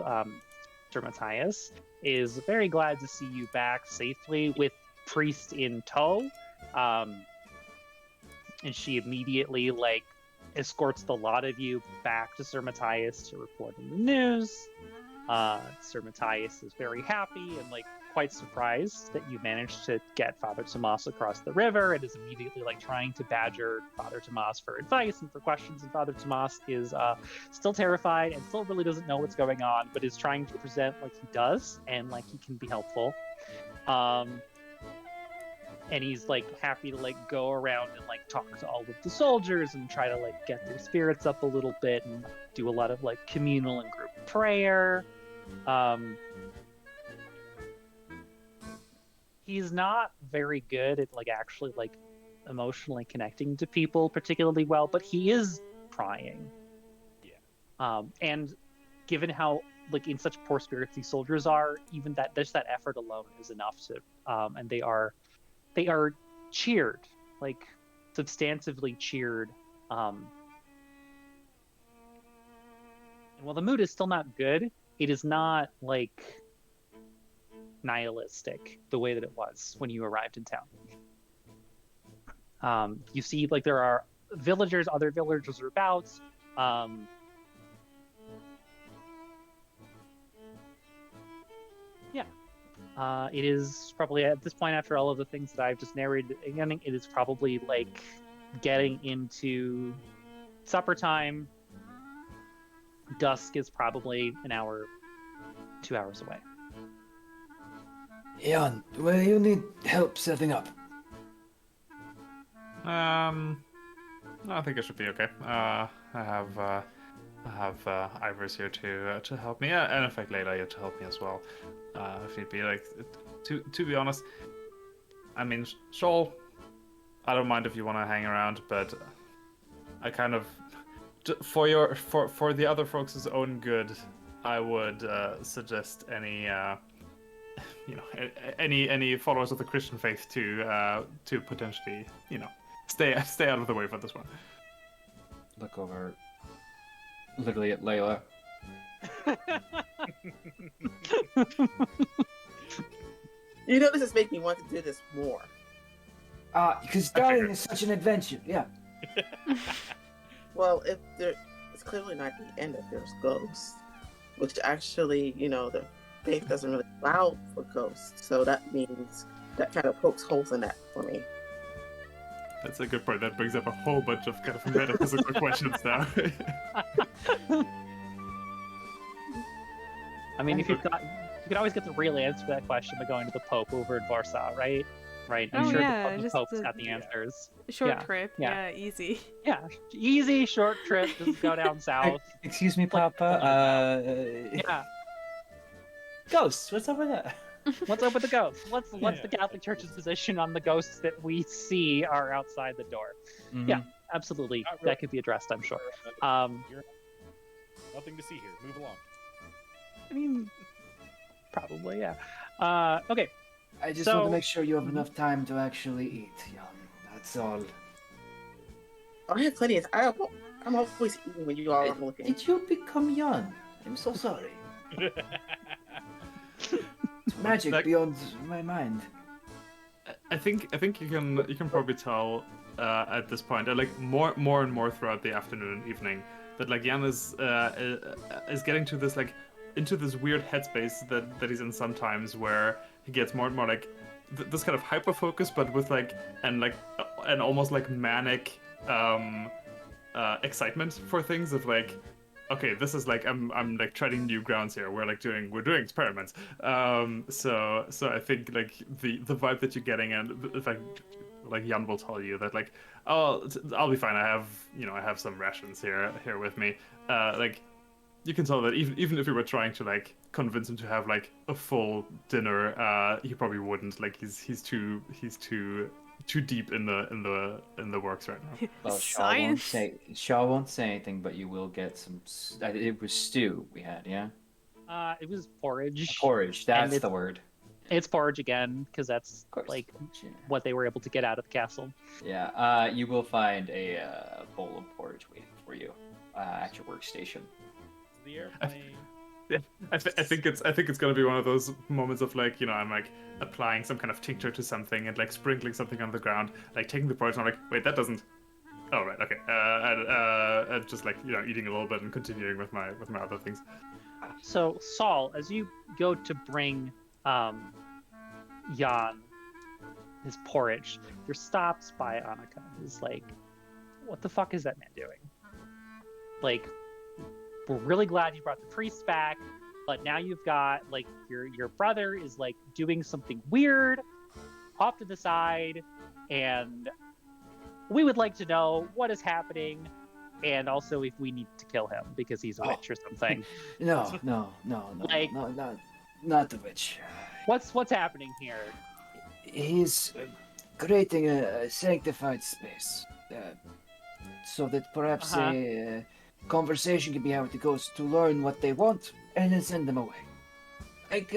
Sir Matthias, is very glad to see you back safely with priest in tow. And she immediately escorts the lot of you back to Sir Matthias to report in the news. Sir Matthias is very happy and like quite surprised that you managed to get Father Tomas across the river, and is immediately like trying to badger Father Tomas for advice and for questions. And Father Tomas is still terrified and still really doesn't know what's going on, but is trying to present like he does and like he can be helpful. And he's like happy to like go around and like talk to all of the soldiers and try to like get their spirits up a little bit and do a lot of like communal and group prayer. He's not very good at like actually like emotionally connecting to people particularly well, but he is trying. Yeah. And given how like in such poor spirits these soldiers are, even that just that effort alone is enough to and they are cheered, like substantively cheered. And while the mood is still not good, it is not like nihilistic the way that it was when you arrived in town. You see like there are other villagers are about. It is probably at this point, after all of the things that I've just narrated, again, it is probably like getting into supper time. Dusk is probably an hour, 2 hours away. Jan, will you need help setting up? I think it should be okay. I have Ivers here to help me, and in fact Layla here to help me as well. If you'd be like, to be honest, I mean, Shoal, I don't mind if you want to hang around, but I kind of, for the other folks' own good, I would suggest any any followers of the Christian faith to potentially stay out of the way for this one. Look over, literally at Layla. You know, this is making me want to do this more. Because dying is such an adventure, yeah. Well, it's clearly not the end if there's ghosts, which actually, the faith doesn't really allow for ghosts, so that means that kind of pokes holes in that for me. That's a good point. That brings up a whole bunch of kind of metaphysical questions now. I mean, you could always get the real answer to that question by going to the Pope over in Warsaw, right? Right. I'm sure the Pope's got the answers. Short trip. Yeah, easy. Yeah, easy short trip. Just go down south. Excuse me, Papa. Yeah. Ghosts. What's up with that? What's up with the ghosts? What's the Catholic Church's position on the ghosts that we see are outside the door? Mm-hmm. Yeah, absolutely. Really. That could be addressed, I'm sure. Nothing to see here. Move along. I mean, probably, yeah. Okay. I just want to make sure you have enough time to actually eat, Jan. That's all. Oh, I have plenty of time. I'm always eating when you all are looking. Did you become Jan? I'm so sorry. It's magic beyond my mind. I think you can probably tell at this point, like more and more throughout the afternoon and evening, that like Jan is getting to this like into this weird headspace that he's in sometimes, where he gets more and more like this kind of hyper focus, but with like an almost like manic excitement for things of like, okay, this is like I'm like treading new grounds here. We're doing experiments. So I think like the vibe that you're getting, and in fact, like Jan will tell you that like, oh, I'll be fine. I have some rations here with me. Like you can tell that even if you were trying to like convince him to have like a full dinner, he probably wouldn't. Like he's too deep in the works right now. Well, Shaw won't say anything, but you will get some. It was stew we had, yeah. It was porridge. Porridge, that's the word. It's porridge again, because that's like what they were able to get out of the castle. Yeah. You will find a bowl of porridge waiting for you at your workstation. The airplane. I think it's gonna be one of those moments of like, I'm like applying some kind of tincture to something and like sprinkling something on the ground, like taking the porridge and I'm like, wait, that doesn't. Oh right, okay. And just like eating a little bit and continuing with my other things. So, Saul, as you go to bring Jan his porridge, you're stopped by Annika, who's like, what the fuck is that man doing? Like, we're really glad you brought the priest back, but now you've got, like, your brother is, like, doing something weird off to the side, and we would like to know what is happening, and also if we need to kill him because he's a witch or something. No, Like- not the witch. What's happening here? He's creating a sanctified space, so that perhaps a conversation can be had with the ghosts to learn what they want and then send them away, like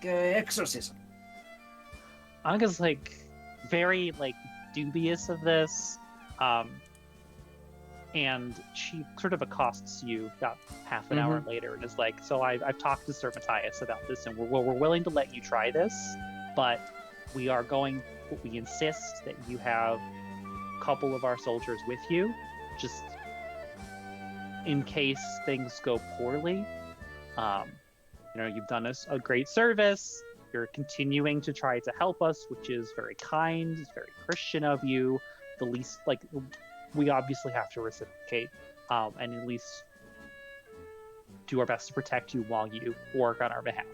exorcism. Annika's like very like dubious of this, and she sort of accosts you about half an hour later and is like, so I've talked to Sir Matthias about this, and we're willing to let you try this, but we insist that you have a couple of our soldiers with you, just in case things go poorly. You've done us a great service. You're continuing to try to help us, which is very kind. It's very Christian of you. The least, like, we obviously have to reciprocate, and at least do our best to protect you while you work on our behalf.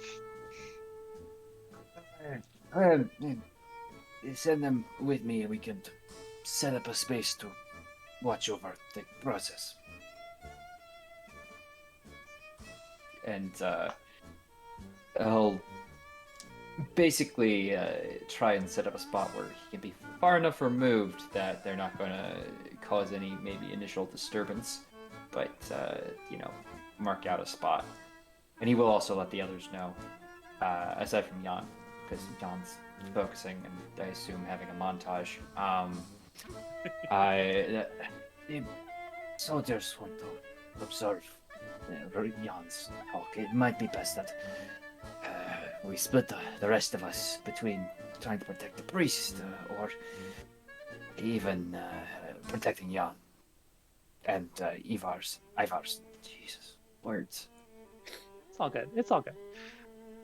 Send them with me and we can set up a space to watch over the process. And I'll basically try and set up a spot where he can be far enough removed that they're not going to cause any maybe initial disturbance, but mark out a spot. And he will also let the others know, aside from Jan, because Jan's focusing and I assume having a montage. The soldiers want to observe Jan's talk. It might be best that we split the rest of us between trying to protect the priest or even protecting Jan and Ivar's. Jesus, words. It's all good. It's all good.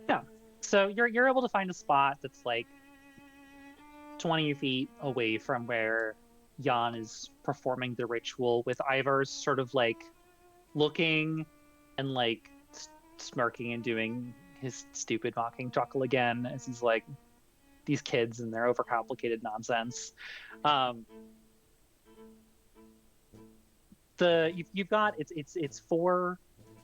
Yeah. So you're able to find a spot that's like 20 feet away from where Jan is performing the ritual, with Ivar's sort of like looking and like smirking and doing his stupid mocking chuckle again as he's like, these kids and their overcomplicated nonsense. You've got it's four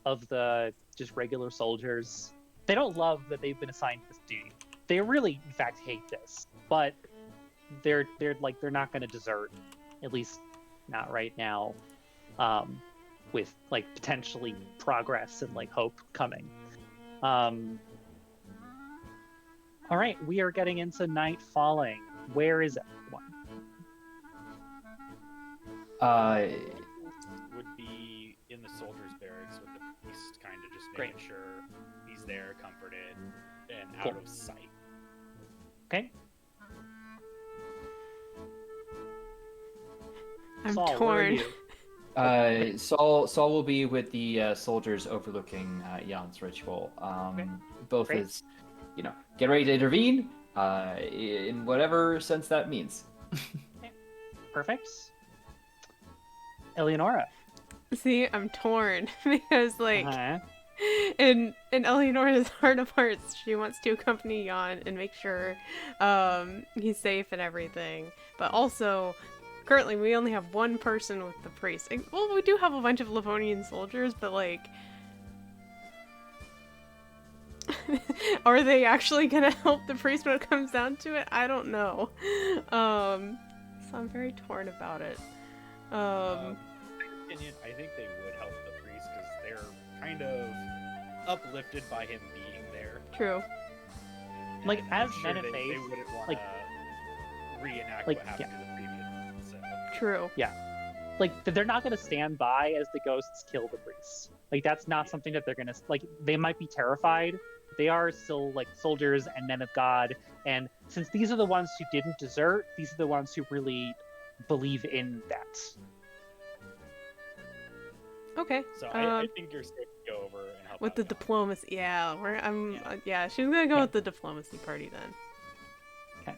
of the just regular soldiers. They don't love that they've been assigned this duty. They really, in fact, hate this, but they're not going to desert, at least not right now, with like potentially progress and like hope coming. All right, we are getting into night falling. Where is everyone? Would be in the soldiers' barracks with the priest, kind of just making Great. sure he's there, comforted, and Cool. out of sight. Okay. I'm Saul, where are torn. you? Saul will be with the soldiers overlooking Jan's ritual. Both Great. as, get ready to intervene in whatever sense that means. Perfect. Eleonora. See, I'm torn because like Uh-huh. in Eleonora's heart of hearts, she wants to accompany Jan and make sure he's safe and everything. But also, currently we only have one person with the priest. Well, we do have a bunch of Livonian soldiers, but like, are they actually gonna help the priest when it comes down to it? I don't know. So I'm very torn about it. In my opinion, I think they would help the priest because they're kind of uplifted by him being there. True. Like, And as I'm men of they faith, wouldn't want like- to reenact like, what happened to the previous one. So. True. Like, they're not going to stand by as the ghosts kill the priests. Like, that's not something that they're going to, like, they might be terrified. They are still, like, soldiers and men of God. And since these are the ones who didn't desert, these are the ones who really believe in that. Okay. So I think you're safe to go over and help With out the Jan. diplomacy, yeah, yeah, she's gonna go Yeah. with the diplomacy party then. Okay.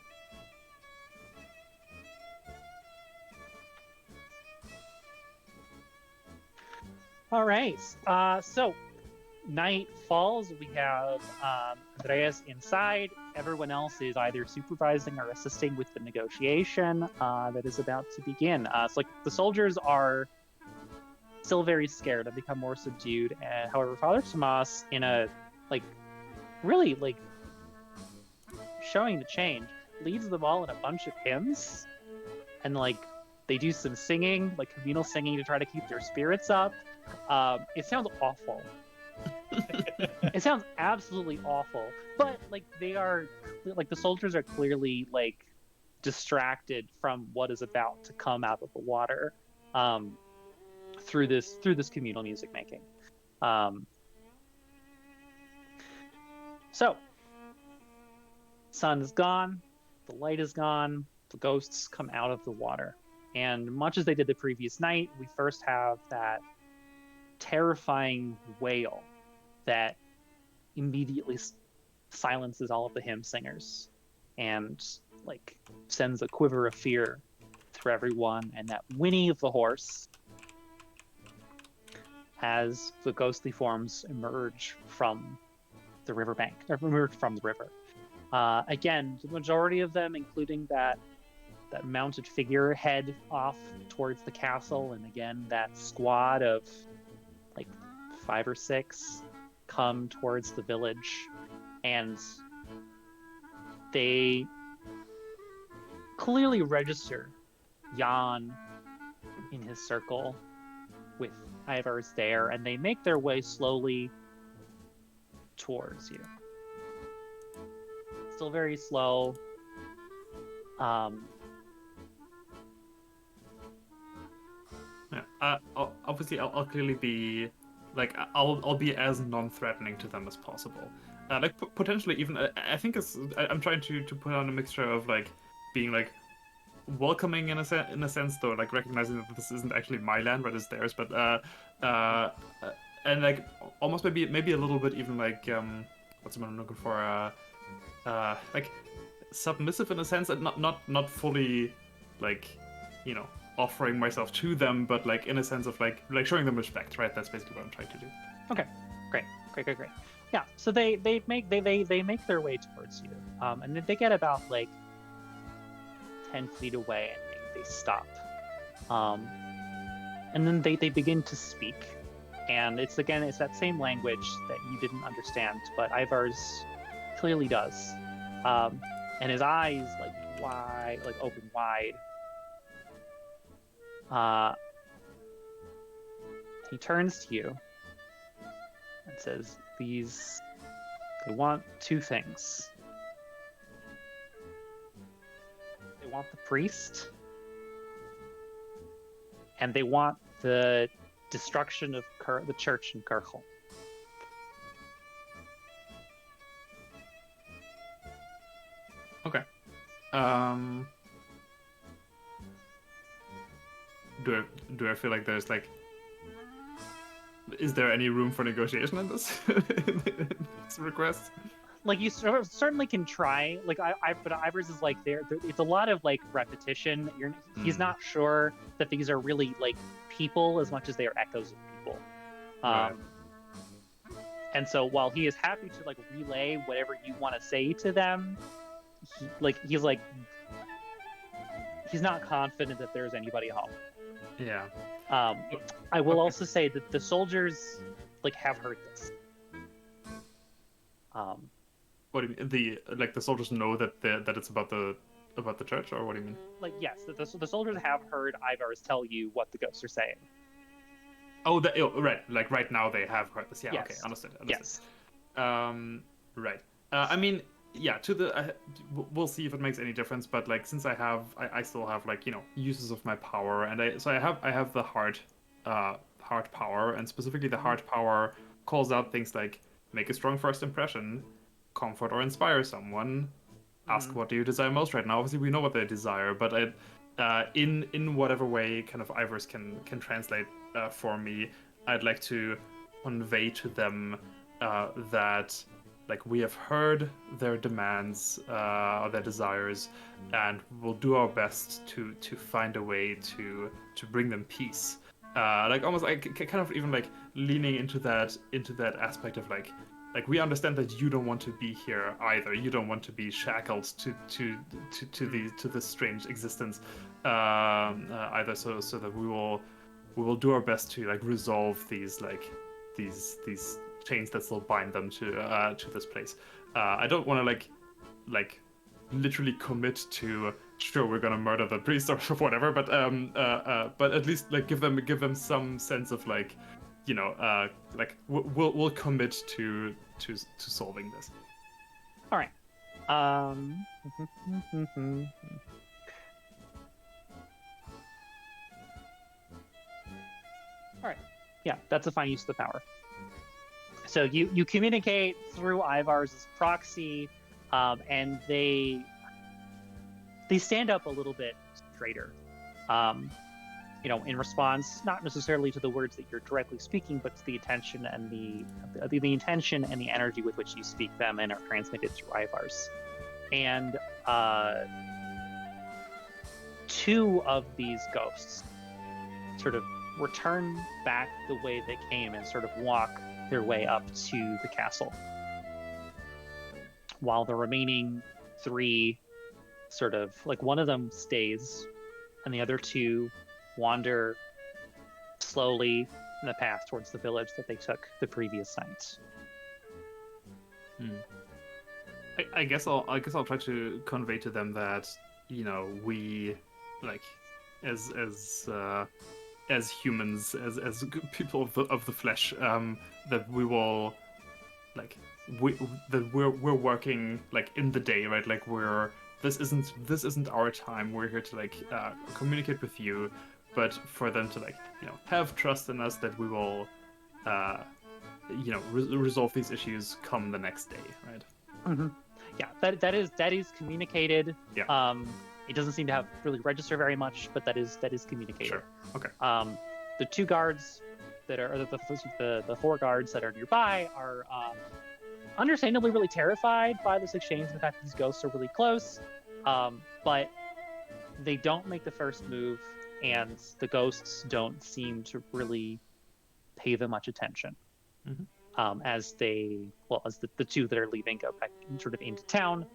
All right. So night falls. We have Andreas inside. Everyone else is either supervising or assisting with the negotiation that is about to begin. So like the soldiers are still very scared and become more subdued. However, Father Tomas, in a really showing the change, leads them all in a bunch of hymns, and they do some singing, like communal singing, to try to keep their spirits up. It sounds awful. It sounds absolutely awful. But they are the soldiers are clearly distracted from what is about to come out of the water through this communal music making. So sun is gone, the light is gone, the ghosts come out of the water. And much as they did the previous night, we first have that terrifying wail that immediately silences all of the hymn singers and sends a quiver of fear through everyone. And that whinny of the horse as the ghostly forms emerge from the riverbank, or emerge from the river. Again, the majority of them, including that mounted figure, head off towards the castle, and again that squad of 5 or 6 come towards the village, and they clearly register Jan in his circle with Ivars there, and they make their way slowly towards you. Still very slow. Yeah. Obviously, I'll clearly be I'll be as non-threatening to them as possible. Potentially even I think I'm trying to put on a mixture of being welcoming in a sense, though, recognizing that this isn't actually my land, but it's theirs. But and almost maybe a little bit even what's the word I'm looking for? Submissive in a sense, and not fully offering myself to them, but in a sense of showing them respect, right? That's basically what I'm trying to do. Okay, great. Yeah, so they make their way towards you, and they get about 10 feet away, and they stop, and then they begin to speak, and it's that same language that you didn't understand, but Ivars clearly does, and his eyes wide, open wide. He turns to you and says, they want 2 things. They want the priest, and they want the destruction of the church in Kirchel. Okay. Do I feel like there's is there any room for negotiation in this, this request? You certainly can try. But Ivers is there. It's a lot of repetition. He's not sure that these are really people as much as they are echoes of people. Right. And so while he is happy to relay whatever you want to say to them, he's not confident that there's anybody home. Yeah. I will also say that the soldiers have heard this. What do you mean? The soldiers know that it's about the church, or what do you mean? Yes, the soldiers have heard Ivars tell you what the ghosts are saying. Oh, right. Right now they have heard this. Yeah. Yes. Okay. Understood. Yes. Right. I mean, yeah. We'll see if it makes any difference. But since I still have uses of my power, and I have the heart power, and specifically the heart power calls out things like make a strong first impression, comfort or inspire someone, ask what do you desire most right now. Obviously, we know what they desire, but in whatever way kind of Ivers can translate for me, I'd like to convey to them that like we have heard their demands or their desires, and we'll do our best to find a way to bring them peace. Like almost like kind of even like leaning into that aspect of like we understand that you don't want to be here either. You don't want to be shackled to this strange existence either. So that we will do our best to like resolve these chains that still bind them to this place. I don't want to like literally commit to sure we're gonna murder the priest or whatever, but at least like give them some sense of like, you know, like we'll commit to solving this. All right. All right. Yeah, that's a fine use of the power. So you communicate through Ivar's proxy, and they stand up a little bit straighter. You know, in response, not necessarily to the words that you're directly speaking, but to the intention and the intention and the energy with which you speak them and are transmitted through Ivar's. And two of these ghosts sort of return back the way they came and sort of walk their way up to the castle, while the remaining three sort of like one of them stays and the other two wander slowly in the path towards the village that they took the previous night. I guess I'll try to convey to them that, you know, we like as humans, as people of the flesh, that we will like we're working like in the day, right? Like this isn't our time. We're here to like communicate with you, but for them to like, you know, have trust in us that we will you know, resolve these issues come the next day, right? Mm-hmm. Yeah, that is communicated. Yeah. It doesn't seem to have really register very much, but that is communicated. Sure. Okay. The two guards that are, or the four guards that are nearby are understandably really terrified by this exchange and the fact that these ghosts are really close, but they don't make the first move, and the ghosts don't seem to really pay them much attention. Mm-hmm. As the two that are leaving go back sort of into town.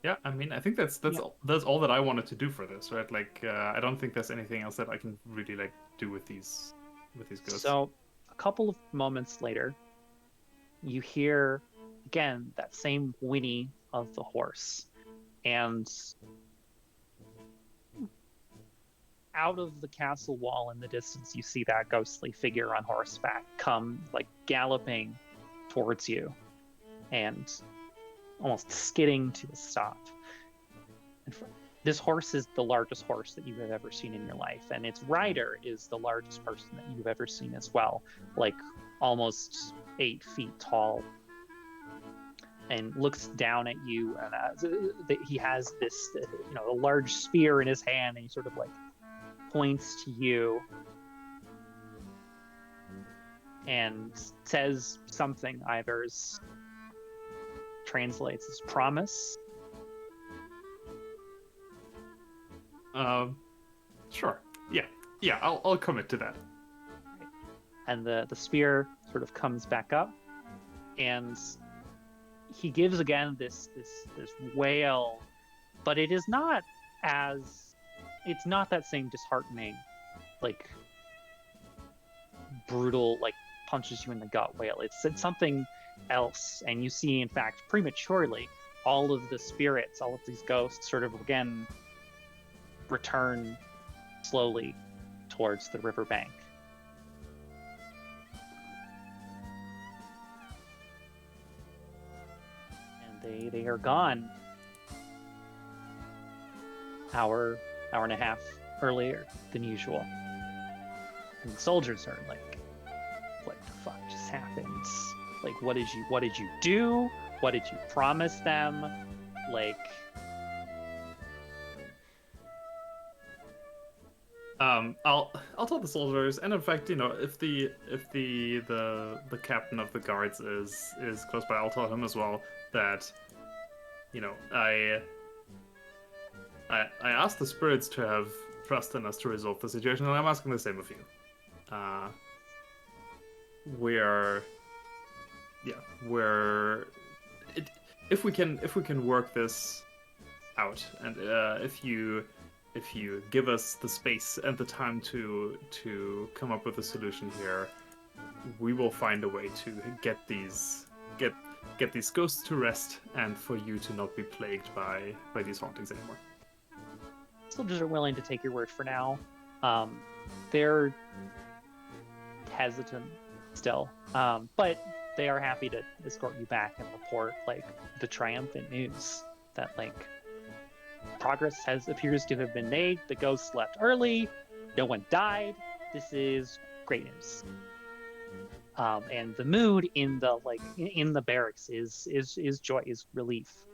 Yeah, I mean, I think that's all that I wanted to do for this, right? Like, I don't think there's anything else that I can really like do with these ghosts. So, a couple of moments later, you hear again that same whinny of the horse, and out of the castle wall in the distance, you see that ghostly figure on horseback come like galloping towards you, and almost skidding to a stop. This horse is the largest horse that you have ever seen in your life, and its rider is the largest person that you've ever seen as well, like almost 8 feet tall, and looks down at you, and he has this, you know, a large spear in his hand, and he sort of like points to you and says something. Ivers translates as promise. Sure. Yeah. I'll commit to that. And the spear sort of comes back up, and he gives again this wail, but it is not as, it's not that same disheartening, like brutal, like punches you in the gut wail. It's something else, and you see, in fact, prematurely, all of the spirits, all of these ghosts sort of again return slowly towards the riverbank. And they are gone. Hour and a half earlier than usual. And the soldiers are like, what the fuck just happened? Like, what did you do? What did you promise them? Like, I'll tell the soldiers, and in fact, if the captain of the guards is close by, I'll tell him as well that, I asked the spirits to have trust in us to resolve the situation, and I'm asking the same of you. If we can work this out, and if you give us the space and the time to come up with a solution here, we will find a way to get these ghosts to rest, and for you to not be plagued by these hauntings anymore. Soldiers are willing to take your word for now. They're hesitant still, but they are happy to escort you back and report the triumphant news that progress appears to have been made. The ghosts left early. No one died. This is great news. And the mood in the barracks is joy, is relief.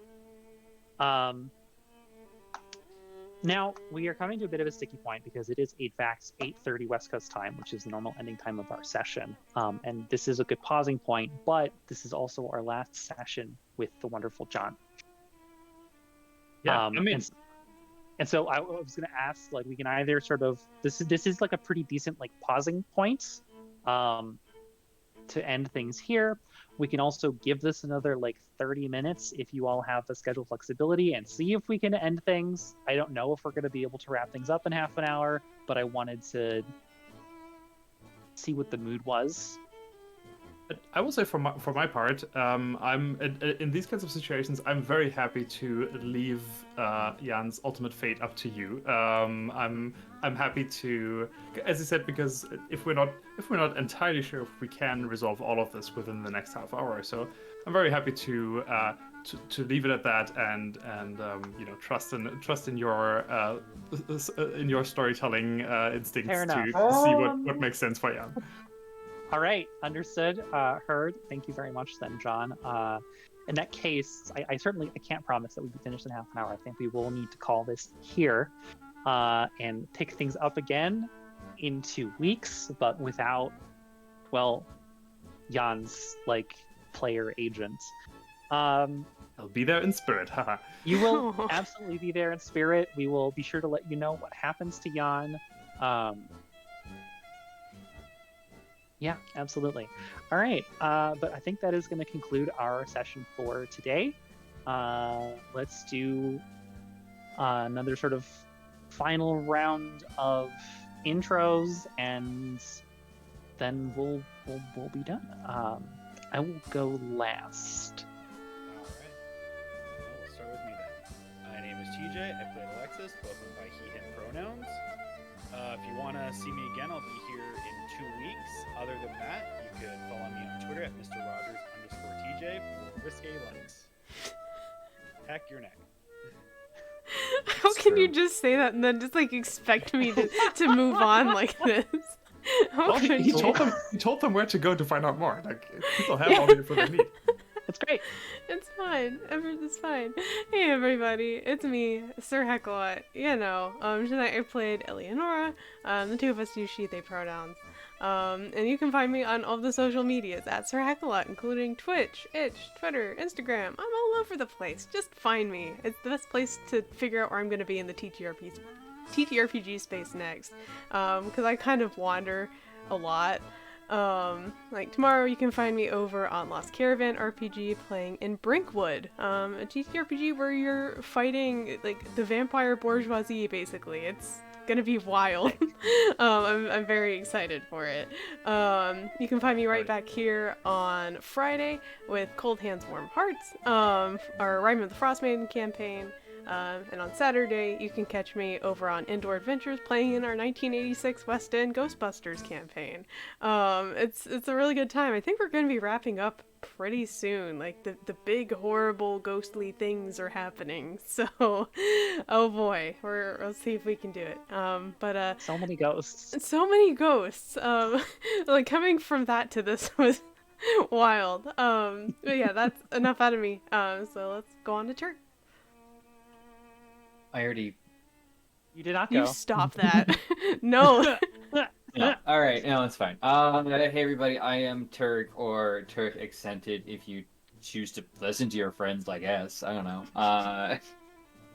Now we are coming to a bit of a sticky point because it is 8:30 West Coast time, which is the normal ending time of our session. And this is a good pausing point, but this is also our last session with the wonderful John. Yeah, and so I was going to ask, we can either sort of this is a pretty decent pausing point to end things here. We can also give this another 30 minutes if you all have the schedule flexibility, and see if we can end things. I don't know if we're going to be able to wrap things up in half an hour, but I wanted to see what the mood was. I will say for my part, I'm in these kinds of situations, I'm very happy to leave Jan's ultimate fate up to you. I'm happy to, as I said, because if we're not entirely sure if we can resolve all of this within the next half hour or so, I'm very happy to leave it at that, and trust in your storytelling instincts to see what makes sense for Jan. All right, understood, heard. Thank you very much then, John. In that case, I can't promise that we can finish in half an hour. I think we will need to call this here and pick things up again in 2 weeks, but without, Jan's player agent. I'll be there in spirit, haha. You will absolutely be there in spirit. We will be sure to let you know what happens to Jan. Yeah, absolutely. All right, but I think that is going to conclude our session for today. Let's do another sort of final round of intros, and then we'll be done. I will go last. All right. Well, we'll start with me then. My name is TJ. I played Alexis, both by he/him pronouns. If you want to see me again, I'll be here in 2 weeks. Other than that, you could follow me on Twitter at MrRogers_TJ for risque likes. Hack your neck. How can you just say that and then just expect me to move on like this? He told them where to go to find out more. People have all the info they need. That's great. It's fine. Everything's fine. Hey everybody, it's me, Sir Heckelot. Tonight I played Eleonora. The two of us use she, they pronouns. And you can find me on all the social medias at Sir Heckelot, including Twitch, Itch, Twitter, Instagram. I'm all over the place. Just find me. It's the best place to figure out where I'm going to be in the TTRPG space next. Because I kind of wander a lot. Tomorrow you can find me over on Lost Caravan RPG playing in Brinkwood, a TTRPG where you're fighting the vampire bourgeoisie basically. It's gonna be wild. I'm very excited for it. You can find me right back here on Friday with Cold Hands Warm Hearts, our Rhyme of the Frostmaiden campaign. And on Saturday, you can catch me over on Indoor Adventures playing in our 1986 West End Ghostbusters campaign. It's a really good time. I think we're going to be wrapping up pretty soon. The big, horrible, ghostly things are happening. So, oh boy, we'll see if we can do it. But so many ghosts. So many ghosts. Coming from that to this was wild. But yeah, that's enough out of me. So let's go on to Turk. I already You did not You go. stop that. No. No. All right, no, it's fine. Hey everybody, I am Turk or Turk Accented. If you choose to listen to your friends, I guess. I don't know.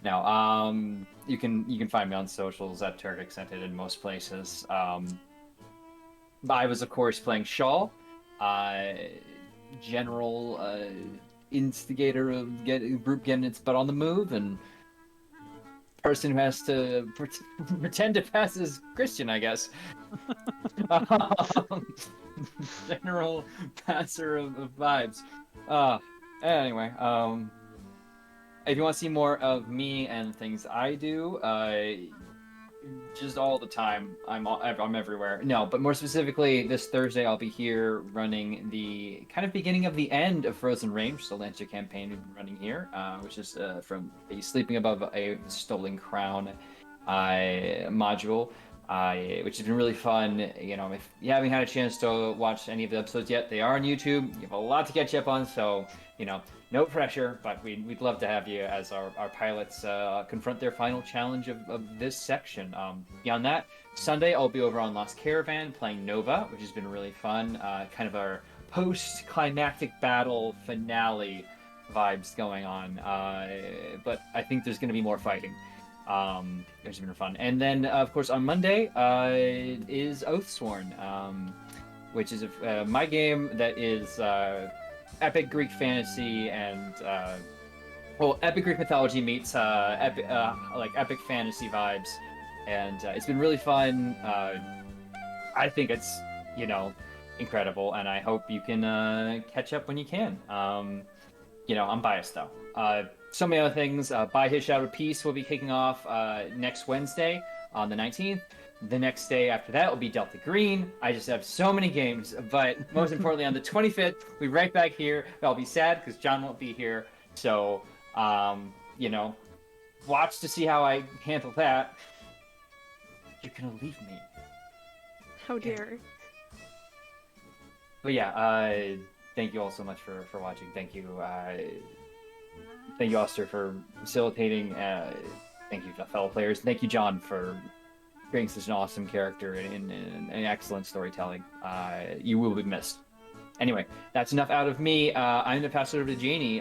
No. You can find me on socials at Turk Accented in most places. I was of course playing Shaw, general instigator of group getting its butt on the move, and person who has to pretend to pass as Christian, I guess. General passer of vibes. Anyway, if you want to see more of me and things I do, just all the time, I'm everywhere. No, but more specifically, this Thursday I'll be here running the kind of beginning of the end of Frozen Range, the Lancer campaign we've been running here, which is from the Sleeping Above a Stolen Crown module, which has been really fun. You know, if you haven't had a chance to watch any of the episodes yet, they are on YouTube. You have a lot to catch up on, so you know, no pressure, but we'd love to have you as our pilots confront their final challenge of this section. Beyond that, Sunday I'll be over on Lost Caravan playing Nova, which has been really fun. Kind of our post-climactic battle finale vibes going on, but I think there's going to be more fighting. It's been fun. And then, of course, on Monday is Oathsworn, which is my game that is epic Greek fantasy and epic Greek mythology meets epic fantasy vibes, and it's been really fun. I think it's incredible, and I hope you can catch up when you can. I'm biased though. So many other things. By His Shadow Peace will be kicking off next Wednesday on the 19th. The next day after that will be Delta Green. I just have so many games, but most importantly, on the 25th, we'll be right back here. I'll be sad because John won't be here. So, watch to see how I handle that. You're gonna leave me. How dare. But yeah, thank you all so much for watching. Thank you, Oster, for facilitating. Thank you, fellow players. Thank you, John, for creating such an awesome character and excellent storytelling. You will be missed. Anyway, that's enough out of me. I'm gonna pass it over to Janie,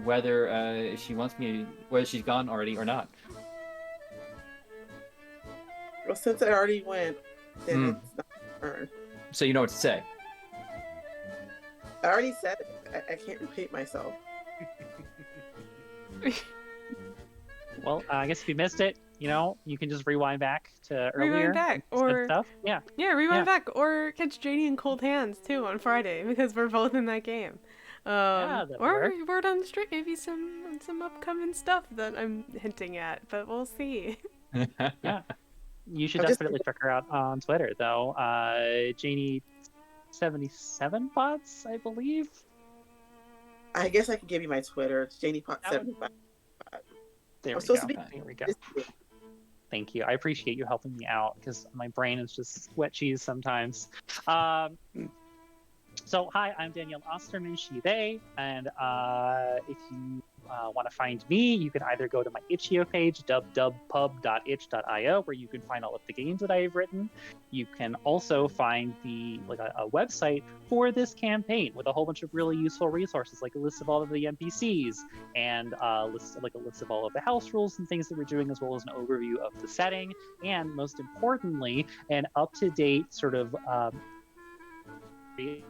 whether she wants me, whether she's gone already or not. Well, since I already went, then it's not my turn. So you know what to say. I already said it. I can't repeat myself. Well, I guess if you missed it, you can just rewind back to earlier. Rewind back, or stuff. Yeah, rewind back, or catch Janie in Cold Hands too on Friday because we're both in that game. Or word on the street, maybe some upcoming stuff that I'm hinting at, but we'll see. Yeah, you should definitely check her out on Twitter though. Janie77 bots, I believe. I guess I can give you my Twitter. It's JaniePot75. There we go. Thank you. I appreciate you helping me out because my brain is just wet cheese sometimes. So, hi, I'm Danielle Osterman, she, they, and if you want to find me, you can either go to my itch.io page, dubdubpub.itch.io, where you can find all of the games that I have written. You can also find a website for this campaign with a whole bunch of really useful resources, like a list of all of the NPCs and a list of all of the house rules and things that we're doing, as well as an overview of the setting, and most importantly, an up-to-date sort of things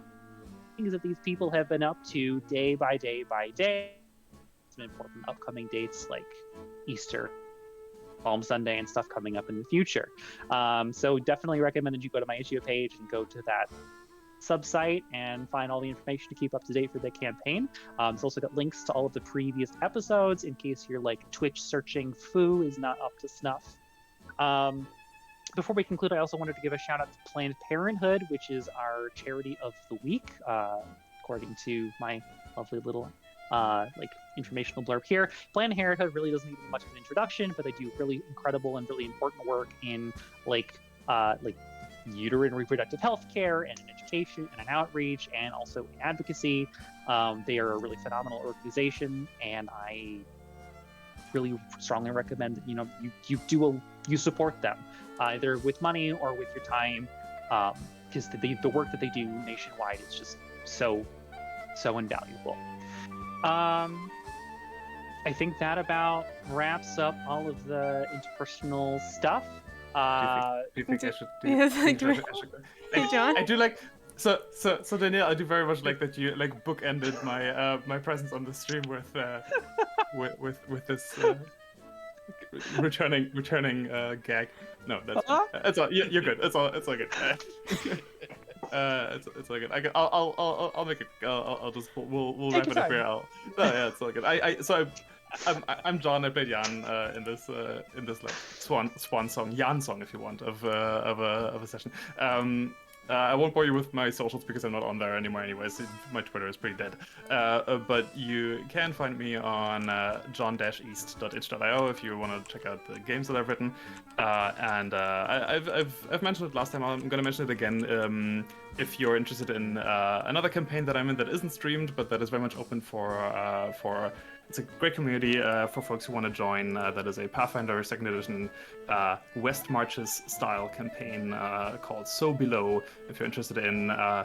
that these people have been up to day by day by day. Some important upcoming dates like Easter, Palm Sunday, and stuff coming up in the future. So definitely recommend that you go to my itch.io page and go to that subsite and find all the information to keep up to date for the campaign. It's also got links to all of the previous episodes in case you're Twitch searching Foo is not up to snuff. Before we conclude, I also wanted to give a shout out to Planned Parenthood, which is our charity of the week, according to my lovely little informational blurb here. Planned Parenthood really doesn't need much of an introduction, but they do really incredible and really important work in uterine reproductive health care and in education and in outreach and also in advocacy. They are a really phenomenal organization, and I really strongly recommend that you do you support them, either with money or with your time, because the work that they do nationwide is just so invaluable. I think that about wraps up all of the interpersonal stuff. Do you think I should do? Yes, do you like, think do I should- Hey, John? I do like. So Danielle, I do very much like that you like bookended my my presence on the stream with this returning gag. No, that's all. You're good. It's all good. It's all good. I'll make it. I'll just we'll Take wrap your it up time. here. Yeah, it's all good. I'm John. I played Jan in this like swan song, Jan song, if you want, of a session. I won't bore you with my socials because I'm not on there anymore anyways. My Twitter is pretty dead. But you can find me on john-east.itch.io if you want to check out the games that I've written. And I've mentioned it last time. I'm going to mention it again. If you're interested in another campaign that I'm in that isn't streamed, but that is very much open for it's a great community for folks who want to join. That is a Pathfinder 2nd Edition West Marches style campaign called So Below. If you're interested in a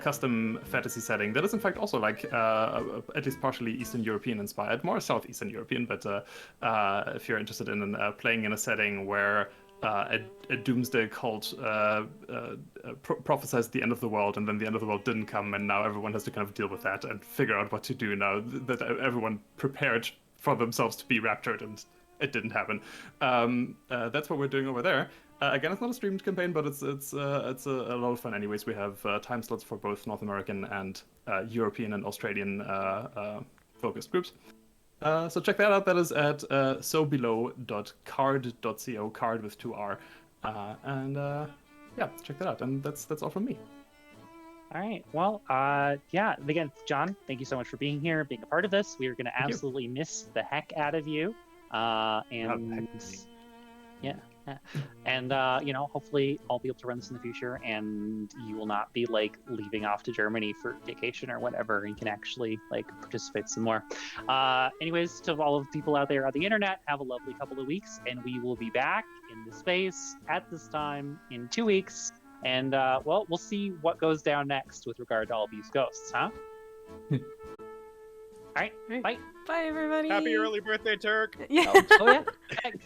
custom fantasy setting that is in fact also like at least partially Eastern European inspired, more Southeastern European, but if you're interested in playing in a setting where a doomsday cult prophesized the end of the world, and then the end of the world didn't come, and now everyone has to kind of deal with that and figure out what to do now that everyone prepared for themselves to be raptured and it didn't happen. That's what we're doing over there. Again, it's not a streamed campaign, but it's a lot of fun anyways. We have time slots for both North American and European and Australian focused groups. So check that out. That is at sobelow.card.co, card with 2R. And yeah, check that out. And that's all from me. All right. Well, yeah. Again, John, thank you so much for being here, being a part of this. We are going to absolutely miss the heck out of you. And yeah. And hopefully I'll be able to run this in the future, and you will not be like leaving off to Germany for vacation or whatever, and can actually like participate some more. Anyways, to all of the people out there on the internet, have a lovely couple of weeks, and we will be back in this space at this time in 2 weeks. And well, we'll see what goes down next with regard to all these ghosts, huh? All right. Bye. Bye, everybody. Happy early birthday, Turk! Yeah. Oh yeah. Thanks.